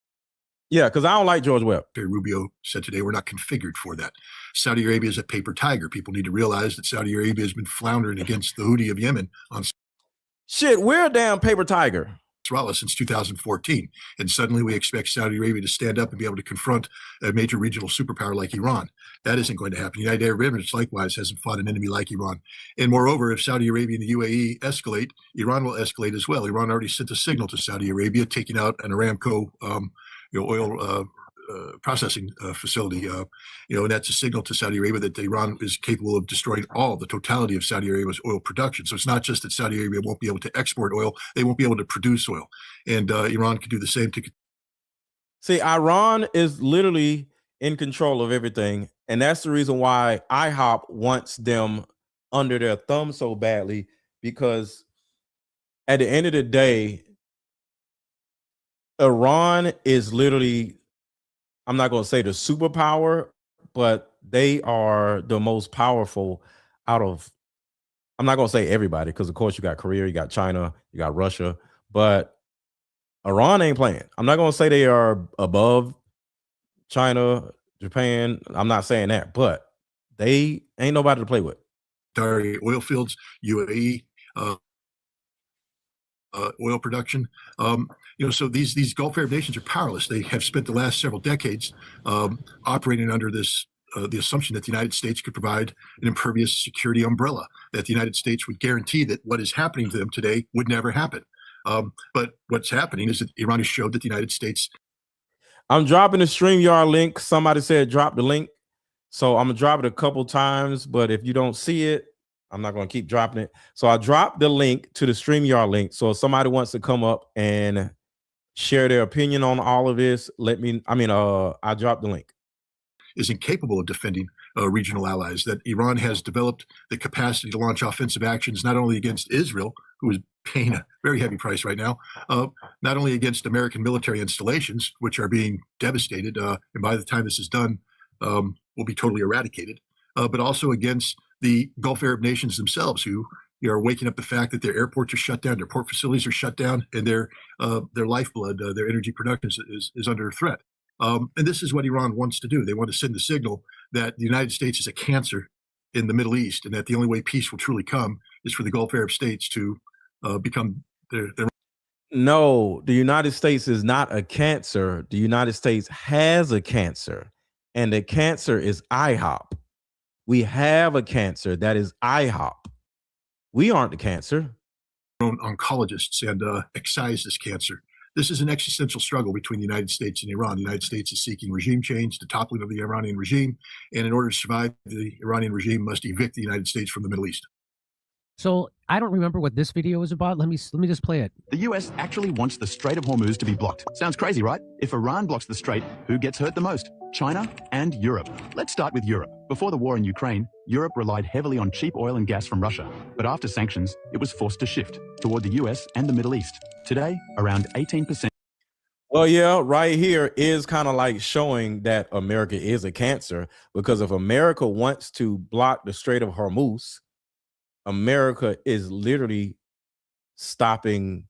Yeah, because I don't like George Webb. Rubio said today we're not configured for that. Saudi Arabia is a paper tiger. People need to realize that Saudi Arabia has been floundering against the Houthi of Yemen on shit. We're a damn paper tiger. Since 2014, and suddenly we expect Saudi Arabia to stand up and be able to confront a major regional superpower like Iran. That isn't going to happen. United Arab Emirates likewise hasn't fought an enemy like Iran. And moreover, if Saudi Arabia and the UAE escalate, Iran will escalate as well. Iran already sent a signal to Saudi Arabia, taking out an Aramco oil processing facility, and that's a signal to Saudi Arabia that Iran is capable of destroying the totality of Saudi Arabia's oil production. So it's not just that Saudi Arabia won't be able to export oil, they won't be able to produce oil. And Iran could do the same. See, Iran is literally in control of everything. And that's the reason why IHOP wants them under their thumb so badly, because at the end of the day, Iran is literally, I'm not going to say the superpower, but they are the most powerful out of, I'm not going to say everybody, because of course you got Korea, you got China, you got Russia, but Iran ain't playing. I'm not going to say they are above China, Japan. I'm not saying that, but they ain't nobody to play with. Oil fields, UAE, oil production. So these Gulf Arab nations are powerless. They have spent the last several decades operating under this the assumption that the United States could provide an impervious security umbrella, that the United States would guarantee that what is happening to them today would never happen. But what's happening is that Iran has showed that the United States. I'm dropping the StreamYard link. Somebody said drop the link. So I'm going to drop it a couple times, but if you don't see it, I'm not going to keep dropping it. So I dropped the link to the StreamYard link. So if somebody wants to come up and share their opinion on all of this, I dropped the link. Is incapable of defending regional allies, that Iran has developed the capacity to launch offensive actions not only against Israel, who is paying a very heavy price right now, not only against American military installations, which are being devastated, and by the time this is done, will be totally eradicated, but also against the Gulf Arab nations themselves, who are waking up the fact that their airports are shut down, their port facilities are shut down, and their lifeblood, their energy production is under threat. And this is what Iran wants to do. They want to send the signal that the United States is a cancer in the Middle East, and that the only way peace will truly come is for the Gulf Arab states to become their. No, the United States is not a cancer. The United States has a cancer, and the cancer is IHOP. We have a cancer that is IHOP. We aren't the cancer. Own oncologists and excise this cancer. This is an existential struggle between the United States and Iran. The United States is seeking regime change, the toppling of the Iranian regime, and in order to survive, the Iranian regime must evict the United States from the Middle East. So I don't remember what this video was about. Let me just play it. The US actually wants the Strait of Hormuz to be blocked. Sounds crazy, right? If Iran blocks the strait, who gets hurt the most? China and Europe. Let's start with Europe. Before the war in Ukraine, Europe relied heavily on cheap oil and gas from Russia. But after sanctions, it was forced to shift toward the US and the Middle East. Today, around 18%. Well, yeah, right here is kind of like showing that America is a cancer, because if America wants to block the Strait of Hormuz, America is literally stopping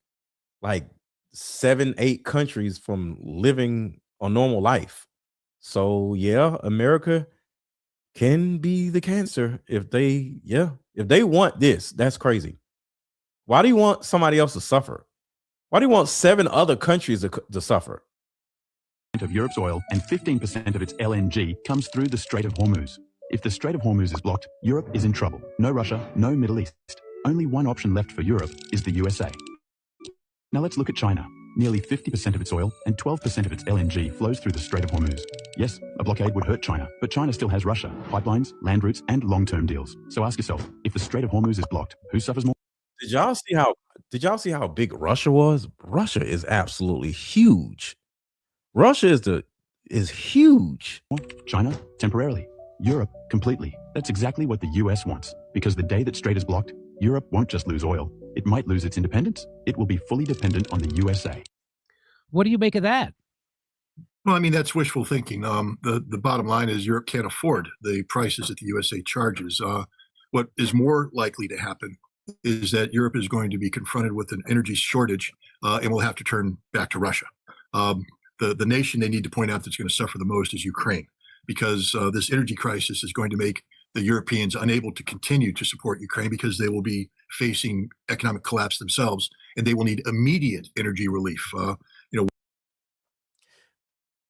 like 7-8 countries from living a normal life. So yeah, America can be the cancer if they want this. That's crazy. Why do you want somebody else to suffer? Why do you want 7 other countries to suffer? Of Europe's oil and 15% of its LNG comes through the Strait of Hormuz. If the Strait of Hormuz is blocked, Europe is in trouble. No Russia, no Middle East. Only one option left for Europe is the USA. Now let's look at China. Nearly 50% of its oil and 12% of its LNG flows through the Strait of Hormuz. Yes, a blockade would hurt China, but China still has Russia, pipelines, land routes, and long-term deals. So ask yourself, if the Strait of Hormuz is blocked, who suffers more? Did y'all see how big Russia was? Russia is absolutely huge. Russia is huge. China, temporarily. Europe, completely. That's exactly what the US wants. Because the day that Strait is blocked, Europe won't just lose oil. It might lose its independence. It will be fully dependent on the USA. What do you make of that? Well, I mean, that's wishful thinking. The bottom line is Europe can't afford the prices that the USA charges. What is more likely to happen is that Europe is going to be confronted with an energy shortage and will have to turn back to Russia. The nation they need to point out that's going to suffer the most is Ukraine, because this energy crisis is going to make the Europeans unable to continue to support Ukraine, because they will be facing economic collapse themselves, and they will need immediate energy relief.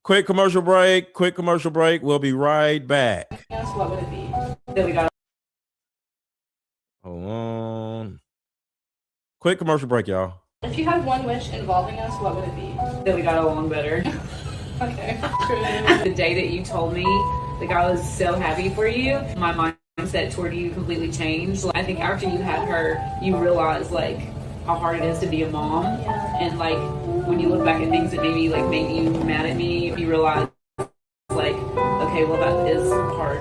Quick commercial break. We'll be right back. What would it be? That we got. Hold on. Quick commercial break, y'all. If you had one wish involving us, what would it be? That we got along better. Okay. The day that you told me, like, I was so happy for you, my mindset toward you completely changed. Like, I think after you had her, you realized like how hard it is to be a mom, and like when you look back at things that maybe like made you mad at me, you realize like, okay, well, that is hard.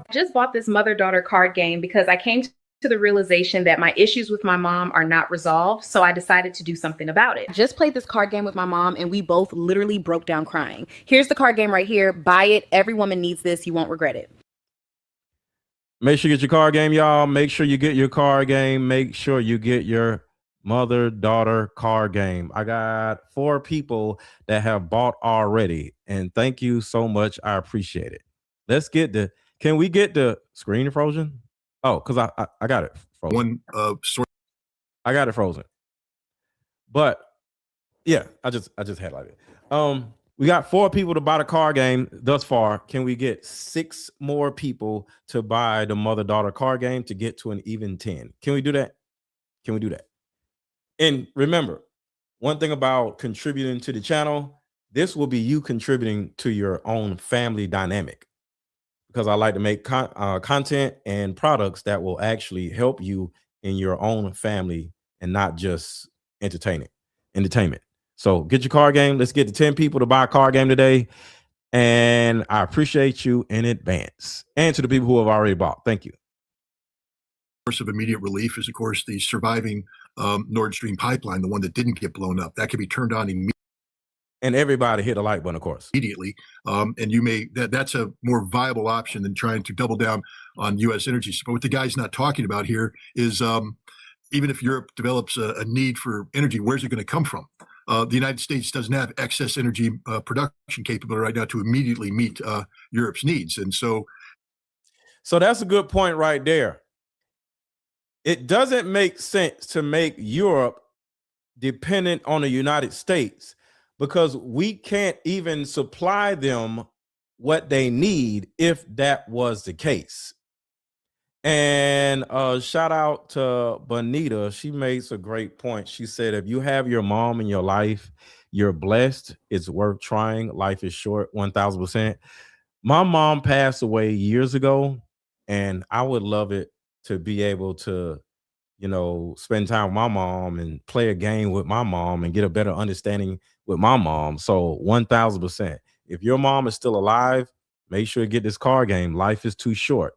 I just bought this mother-daughter card game because I came to the realization that my issues with my mom are not resolved, so I decided to do something about it. Just played this card game with my mom and we both literally broke down crying. Here's the card game right here. Buy it. Every woman needs this. You won't regret it. Make sure you get your card game, y'all. Make sure you get your card game. Make sure you get your mother-daughter card game. I got 4 people that have bought already, and thank you so much. I appreciate it. Let's get can we get the screen frozen? Oh, because I got it frozen. I got it frozen. But yeah, I just highlighted it. We got 4 people to buy the card game thus far. Can we get 6 more people to buy the mother-daughter card game to get to an even 10? Can we do that? Can we do that? And remember, one thing about contributing to the channel, this will be you contributing to your own family dynamic, because I like to make content and products that will actually help you in your own family and not just entertainment. So get your card game. Let's get to 10 people to buy a card game today. And I appreciate you in advance. And to the people who have already bought. Thank you. Source of immediate relief is, of course, the surviving Nord Stream pipeline, the one that didn't get blown up. That can be turned on immediately. And everybody hit the like button, of course. Immediately. And you may, that's a more viable option than trying to double down on U.S. energy. But what the guy's not talking about here is even if Europe develops a need for energy, where's it going to come from? The United States doesn't have excess energy production capability right now to immediately meet Europe's needs. And so that's a good point right there. It doesn't make sense to make Europe dependent on the United States, because we can't even supply them what they need if that was the case. And shout out to Bonita. She makes a great point. She said, if you have your mom in your life, you're blessed. It's worth trying. Life is short, 1000%. My mom passed away years ago, and I would love it to be able to, spend time with my mom and play a game with my mom and get a better understanding with my mom. So 1000%. If your mom is still alive, make sure you get this card game. Life is too short.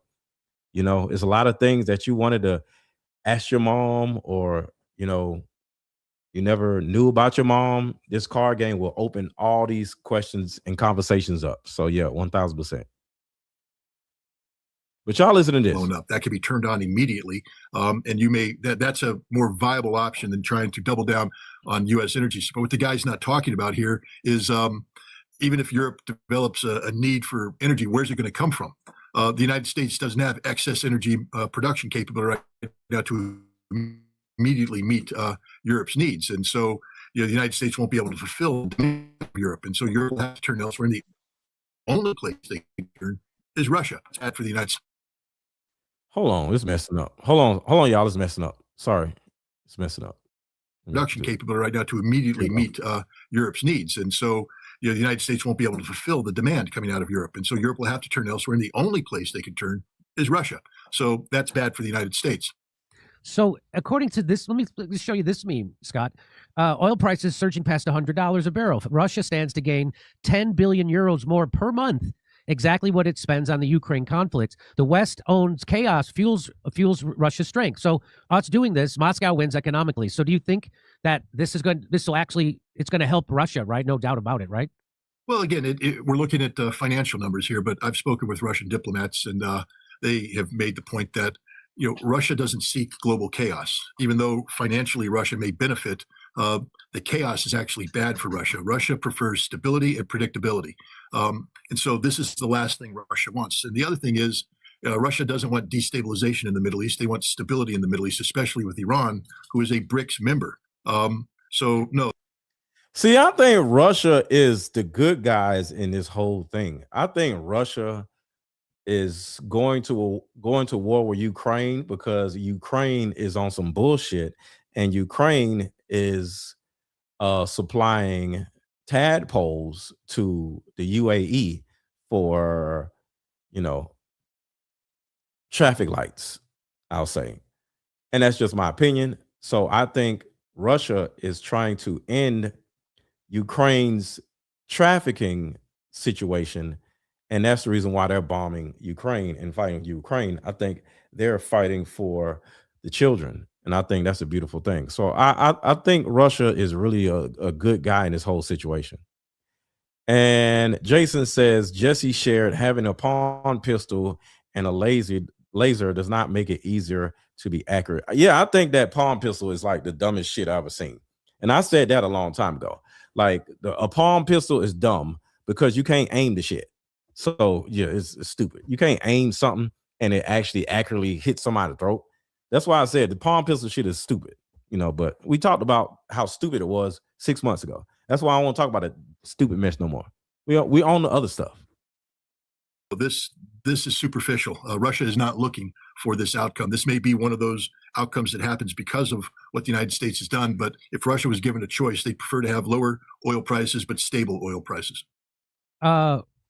It's a lot of things that you wanted to ask your mom, or, you never knew about your mom. This card game will open all these questions and conversations up. So yeah, 1000%. But y'all listen to this. Blown up. That can be turned on immediately. And you may, that's a more viable option than trying to double down on U.S. energy. But what the guy's not talking about here is even if Europe develops a need for energy, where's it going to come from? The United States doesn't have excess energy production capability right now to immediately meet Europe's needs. And so, the United States won't be able to fulfill Europe. And so Europe will have to turn elsewhere. And the only place they can turn is Russia. It's bad for the United States. Hold on, it's messing up. Hold on, y'all, it's messing up. Sorry, it's messing up. Production capability right now to immediately meet Europe's needs. And so, the United States won't be able to fulfill the demand coming out of Europe. And so Europe will have to turn elsewhere. And the only place they can turn is Russia. So that's bad for the United States. So according to this, let me show you this meme, Scott. Oil prices surging past $100 a barrel. Russia stands to gain 10 billion euros more per month. Exactly what it spends on the Ukraine conflict. The West owns chaos, fuels Russia's strength. So us doing this, Moscow wins economically. So do you think that it's going to help Russia, right? No doubt about it, right? Well, again, we're looking at financial numbers here, but I've spoken with Russian diplomats, and they have made the point that Russia doesn't seek global chaos. Even though financially Russia may benefit, the chaos is actually bad for Russia. Russia prefers stability and predictability. And so this is the last thing Russia wants. And the other thing is, Russia doesn't want destabilization in the Middle East. They want stability in the Middle East, especially with Iran, who is a BRICS member. So no. See, I think Russia is the good guys in this whole thing. I think Russia is going to war with Ukraine because Ukraine is on some bullshit, and Ukraine is supplying tadpoles to the UAE for, traffic lights, I'll say. And that's just my opinion. So I think Russia is trying to end Ukraine's trafficking situation. And that's the reason why they're bombing Ukraine and fighting Ukraine. I think they're fighting for the children. And I think that's a beautiful thing. So I think Russia is really a good guy in this whole situation. And Jason says, Jesse shared having a pawn pistol and a laser does not make it easier to be accurate. Yeah, I think that pawn pistol is like the dumbest shit I've ever seen. And I said that a long time ago. Like a pawn pistol is dumb because you can't aim the shit. So yeah, it's stupid. You can't aim something and it actually accurately hit somebody's throat. That's why I said the pawn pistol shit is stupid, but we talked about how stupid it was 6 months ago. That's why I don't want to talk about that stupid mess no more. We own the other stuff. This is superficial. Russia is not looking for this outcome. This may be one of those outcomes that happens because of what the United States has done. But if Russia was given a choice, they'd prefer to have lower oil prices, but stable oil prices.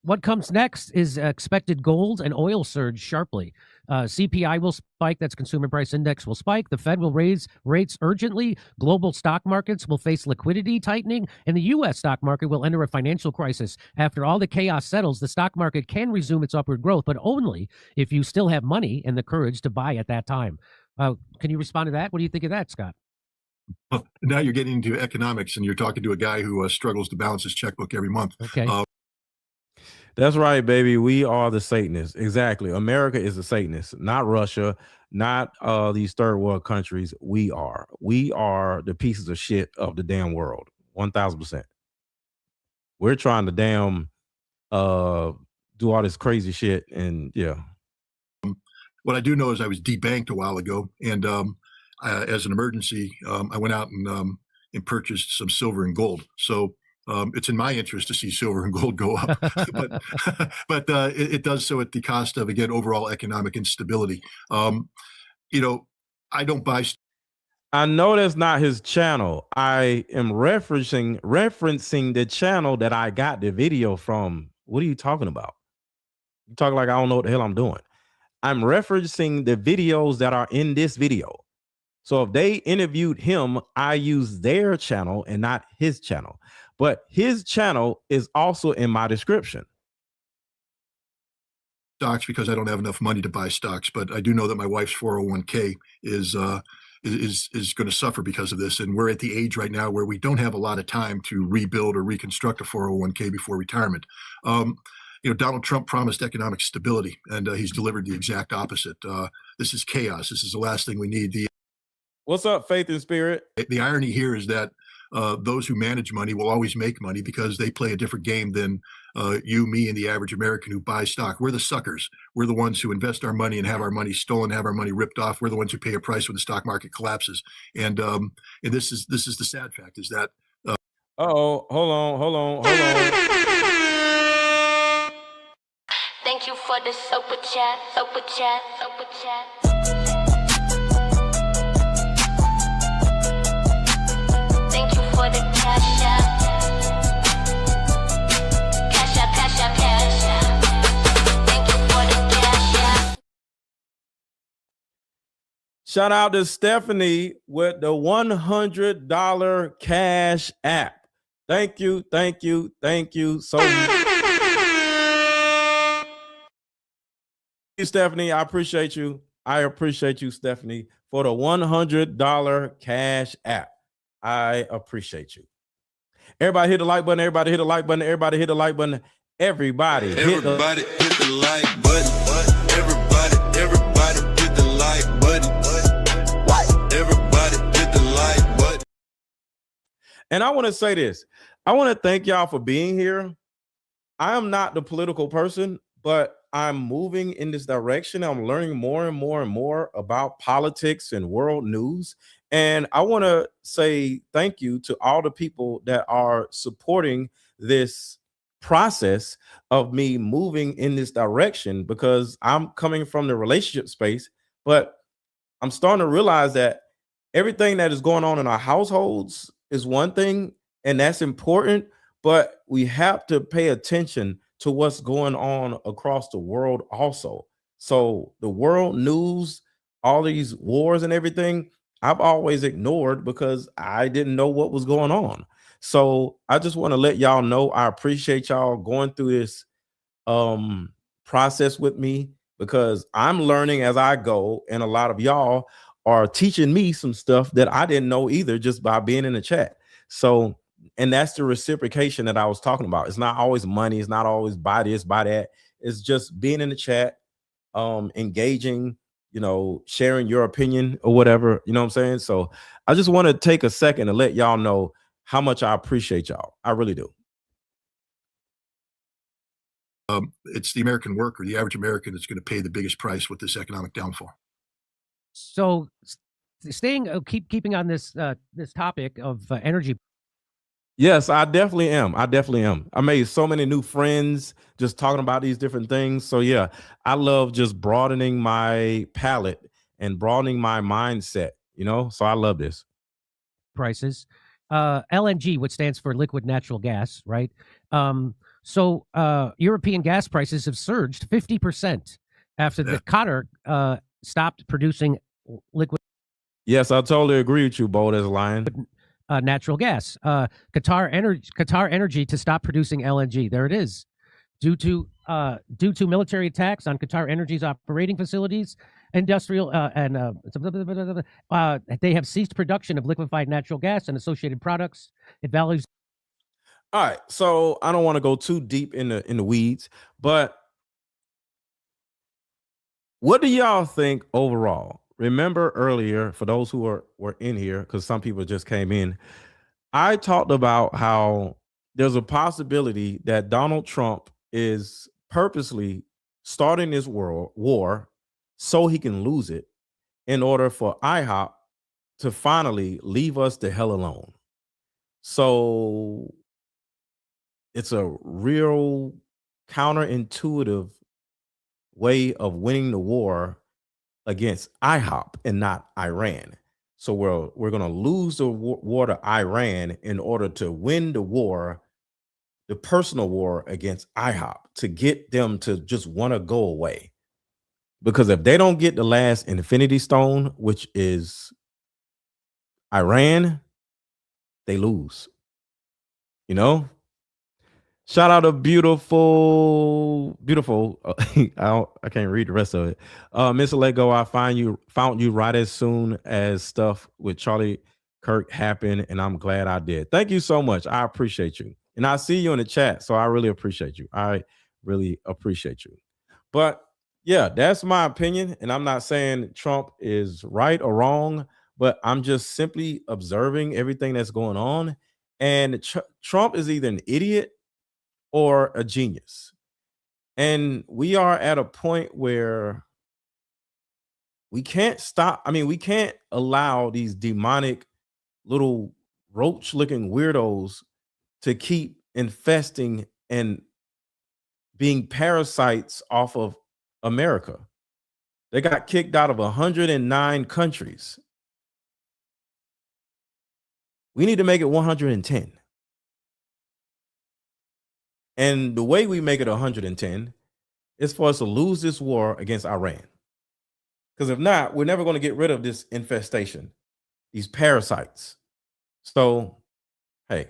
What comes next is expected gold and oil surge sharply. CPI will spike. That's Consumer Price Index will spike. The Fed will raise rates urgently. Global stock markets will face liquidity tightening, and the U.S. stock market will enter a financial crisis. After all the chaos settles, the stock market can resume its upward growth, but only if you still have money and the courage to buy at that time. Can you respond to that? What do you think of that, Scott? Well, now you're getting into economics, and you're talking to a guy who struggles to balance his checkbook every month. Okay. That's right, baby. We are the Satanists. Exactly. America is the Satanist, not Russia, not these third world countries. We are the pieces of shit of the damn world. 1000%. We're trying to damn do all this crazy shit. And yeah. What I do know is I was debanked a while ago, and as an emergency, I went out and purchased some silver and gold. So it's in my interest to see silver and gold go up, but it does so at the cost of, again, overall economic instability. You know, I don't buy. I know that's not his channel. I am referencing the channel that I got the video from. What are you talking about? You talking like I don't know what the hell I'm doing. I'm referencing the videos that are in this video. So if they interviewed him, I use their channel and not his channel. But his channel is also in my description. Stocks because I don't have enough money to buy stocks, but I do know that my wife's 401k is going to suffer because of this. And we're at the age right now where we don't have a lot of time to rebuild or reconstruct a 401k before retirement. You know, Donald Trump promised economic stability, and he's delivered the exact opposite. This is chaos. This is the last thing we need. What's up, Faith and Spirit? The irony here is that those who manage money will always make money because they play a different game than you, me, and the average American who buys stock. We're the suckers. We're the ones who invest our money and have our money stolen, have our money ripped off. We're the ones who pay a price when the stock market collapses. And this is the sad fact is that. Hold on. Thank you for the super chat. Thank you for the cash app. Cash app. Thank you for the cash app. Shout out to Stephanie with the $100 cash app. Thank you so much. Stephanie, I appreciate you. Stephanie, for the $100 cash app. I appreciate you. Everybody hit the like button. Everybody hit the like button. Everybody hit the like button. Everybody hit the like button. Everybody hit the like button. Everybody hit the like button. And I want to say this. I want to thank y'all for being here. I am not the political person, but I'm moving in this direction. I'm learning more and more about politics and world news. And I want to say thank you to all the people that are supporting this process of me moving in this direction, because I'm coming from the relationship space, but I'm starting to realize that everything that is going on in our households is one thing, and that's important, but we have to pay attention to what's going on across the world also. So the world news, all these wars and everything, I've always ignored because I didn't know what was going on. So I just want to let y'all know I appreciate y'all going through this process with me, because I'm learning as I go, and a lot of y'all are teaching me some stuff that I didn't know either just by being in the chat. So, and that's the reciprocation that I was talking about. It's not always money. It's not always buy this, buy that. It's just being in the chat, engaging, you know, sharing your opinion or whatever, you know what I'm saying? So I just want to take a second to let y'all know how much I appreciate y'all. I really do. It's the American worker, the average American, that's going to pay the biggest price with this economic downfall. So keeping on this topic of energy. Yes, I definitely am. I made so many new friends just talking about these different things. So yeah, I love just broadening my palette and broadening my mindset, you know? So I love this. Prices. LNG, which stands for liquid natural gas, right? So European gas prices have surged 50% after the Qatar stopped producing liquid. Yes, I totally agree with you, bold as a lion. Natural gas. Qatar Energy to stop producing LNG. There it is. Due to military attacks on Qatar Energy's operating facilities, industrial they have ceased production of liquefied natural gas and associated products. It values. All right, so I don't want to go too deep in the weeds, but what do y'all think overall? Remember earlier, for those who were in here, because some people just came in, I talked about how there's a possibility that Donald Trump is purposely starting this world war so he can lose it in order for IHOP to finally leave us the hell alone. So it's a real counterintuitive way of winning the war against IHOP and not Iran. So we're going to lose the war to Iran in order to win the war, the personal war against IHOP, to get them to just want to go away. Because if they don't get the last Infinity Stone, which is Iran, they lose. You know? Shout out to beautiful. I can't read the rest of it. Mr. Lego, I found you right as soon as stuff with Charlie Kirk happened, and I'm glad I did. Thank you so much. I appreciate you. And I see you in the chat, so I really appreciate you. I really appreciate you. But yeah, that's my opinion. And I'm not saying Trump is right or wrong, but I'm just simply observing everything that's going on. And Trump is either an idiot or a genius. And we are at a point where we can't stop. I mean, we can't allow these demonic little roach-looking weirdos to keep infesting and being parasites off of America. They got kicked out of 109 countries. We need to make it 110. And the way we make it 110 is for us to lose this war against Iran. Because if not, we're never going to get rid of this infestation, these parasites. So, hey,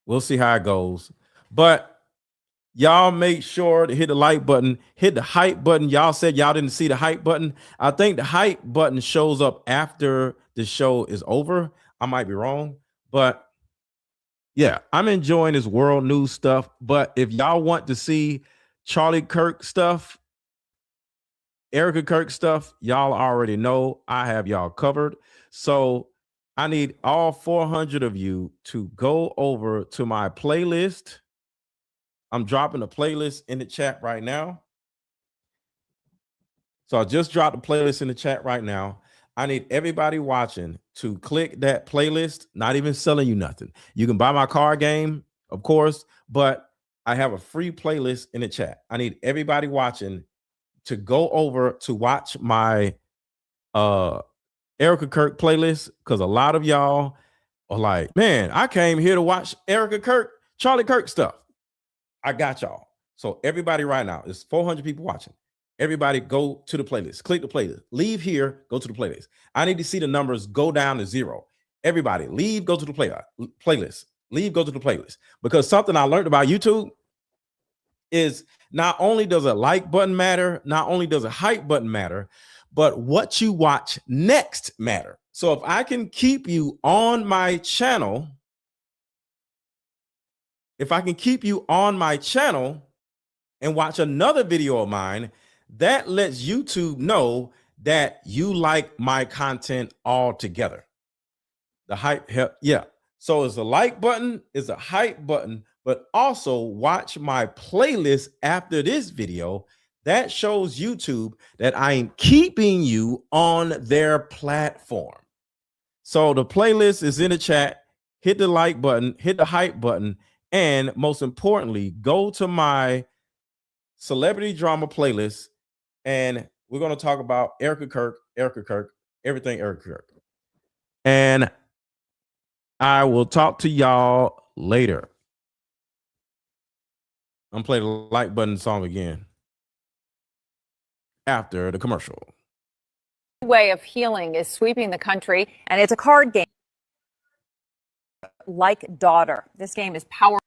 we'll see how it goes. But y'all make sure to hit the like button, hit the hype button. Y'all said y'all didn't see the hype button. I think the hype button shows up after the show is over. I might be wrong, but yeah, I'm enjoying this world news stuff. But if y'all want to see Charlie Kirk stuff, Erica Kirk stuff, y'all already know I have y'all covered. So I need all 400 of you to go over to my playlist. I'm dropping a playlist in the chat right now. So I just dropped the playlist in the chat right now. I need everybody watching to click that playlist, not even selling you nothing. You can buy my card game, of course, but I have a free playlist in the chat. I need everybody watching to go over to watch my Erica Kirk playlist, because a lot of y'all are like, man, I came here to watch Erica Kirk, Charlie Kirk stuff. I got y'all. So everybody right now, there's 400 people watching. Everybody go to the playlist, click the playlist, leave here, go to the playlist. I need to see the numbers go down to 0. Everybody leave, go to the playlist, leave, go to the playlist. Because something I learned about YouTube is not only does a like button matter, not only does a hype button matter, but what you watch next matter. So if I can keep you on my channel, and watch another video of mine, that lets YouTube know that you like my content altogether. The hype, yeah. So it's a like button, it's a hype button, but also watch my playlist after this video. That shows YouTube that I am keeping you on their platform. So the playlist is in the chat. Hit the like button, hit the hype button, and most importantly, go to my celebrity drama playlist, and we're going to talk about Erica Kirk, everything Erica Kirk. And I will talk to y'all later. I'm playing the like button song again. after the commercial. Way of healing is sweeping the country, and it's a card game like Daughter. This game is powerful.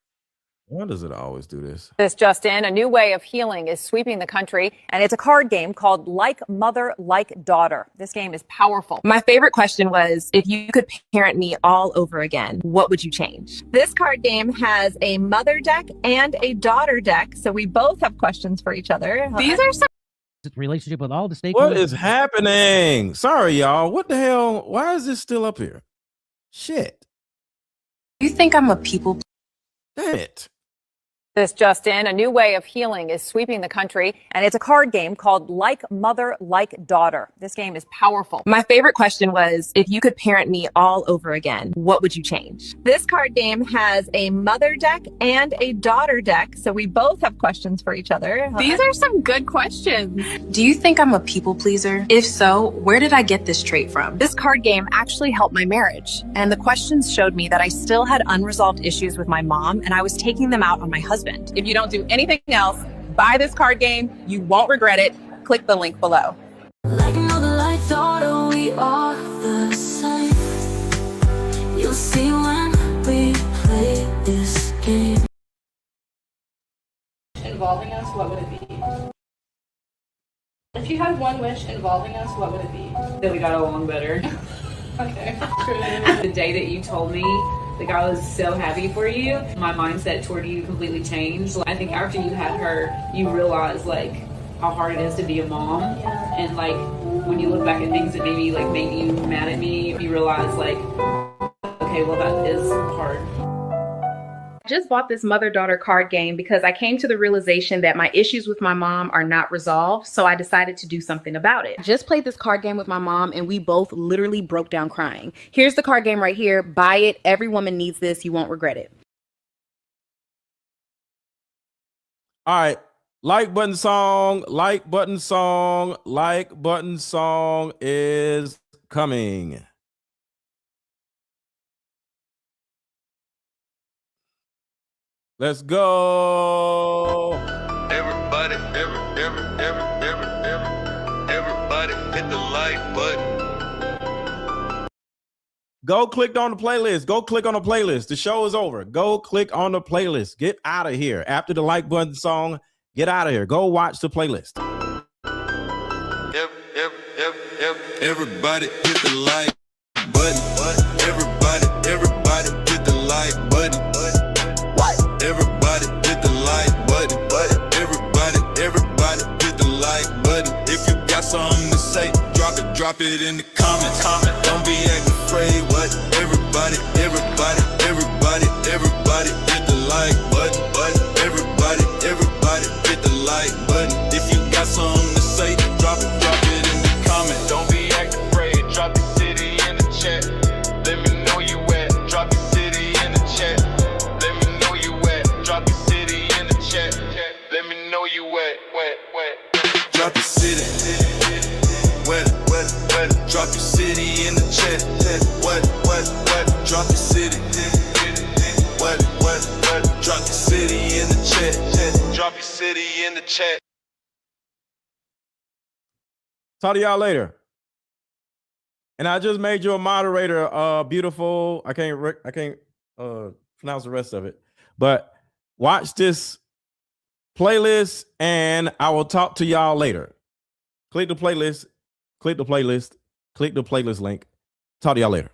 Why does it always do this? This just in, a new way of healing is sweeping the country, and it's a card game called Like Mother, Like Daughter. This game is powerful. My favorite question was, if you could parent me all over again, what would you change? This card game has a mother deck and a daughter deck, so we both have questions for each other. These are some relationship with all the stakeholders. What is happening? Sorry, y'all. What the hell? Why is this still up here? Shit. You think I'm a people? Damn it. This just in, a new way of healing is sweeping the country, and it's a card game called Like Mother, Like Daughter. This game is powerful. My favorite question was, if you could parent me all over again, what would you change? This card game has a mother deck and a daughter deck, so we both have questions for each other. These are some good questions. Do you think I'm a people pleaser? If so, where did I get this trait from? This card game actually helped my marriage, and the questions showed me that I still had unresolved issues with my mom, and I was taking them out on my husband. If you don't do anything else, buy this card game. You won't regret it. Click the link below. Like another light thought we are the same. You'll see when we play this game. Involving us, what would it be? If you had one wish involving us, what would it be? That we got along better. Okay. The day that you told me, like, I was so happy for you, my mindset toward you completely changed. I think after you had her, you realized, like, how hard it is to be a mom. Yeah. And, like, when you look back at things that maybe, like, made you mad at me, you realize, like, okay, well, that is hard. I just bought this mother-daughter card game because I came to the realization that my issues with my mom are not resolved, so I decided to do something about it. I just played this card game with my mom, and we both literally broke down crying. Here's the card game right here. Buy it. Every woman needs this. You won't regret it. All right. Like button song, like button song, like button song is coming. Let's go. Everybody, everybody hit the like button. Go click on the playlist. Go click on the playlist. The show is over. Go click on the playlist. Get out of here. After the like button song, get out of here. Go watch the playlist. Everybody hit the like button. Everybody hit the like button. Everybody hit the like button. Everybody hit the like button. If you got something to say, drop it in the comments. Don't be acting afraid. What? Everybody hit the like button. Everybody hit the like button. If you got something to say, drop it in the comments. Don't be acting afraid. Drop your city in the chat. Let me know you at. Drop your city in the chat. Let me know you at. Drop your city in the chat. Let me know you at. Drop your city. What? Drop your city in the chat. What? Drop your city. What? Drop your city in the chat. Drop your city in the chat. Talk to y'all later. And I just made you a moderator, beautiful. I can't pronounce the rest of it. But watch this playlist and I will talk to y'all later. Click the playlist link. Talk to y'all later.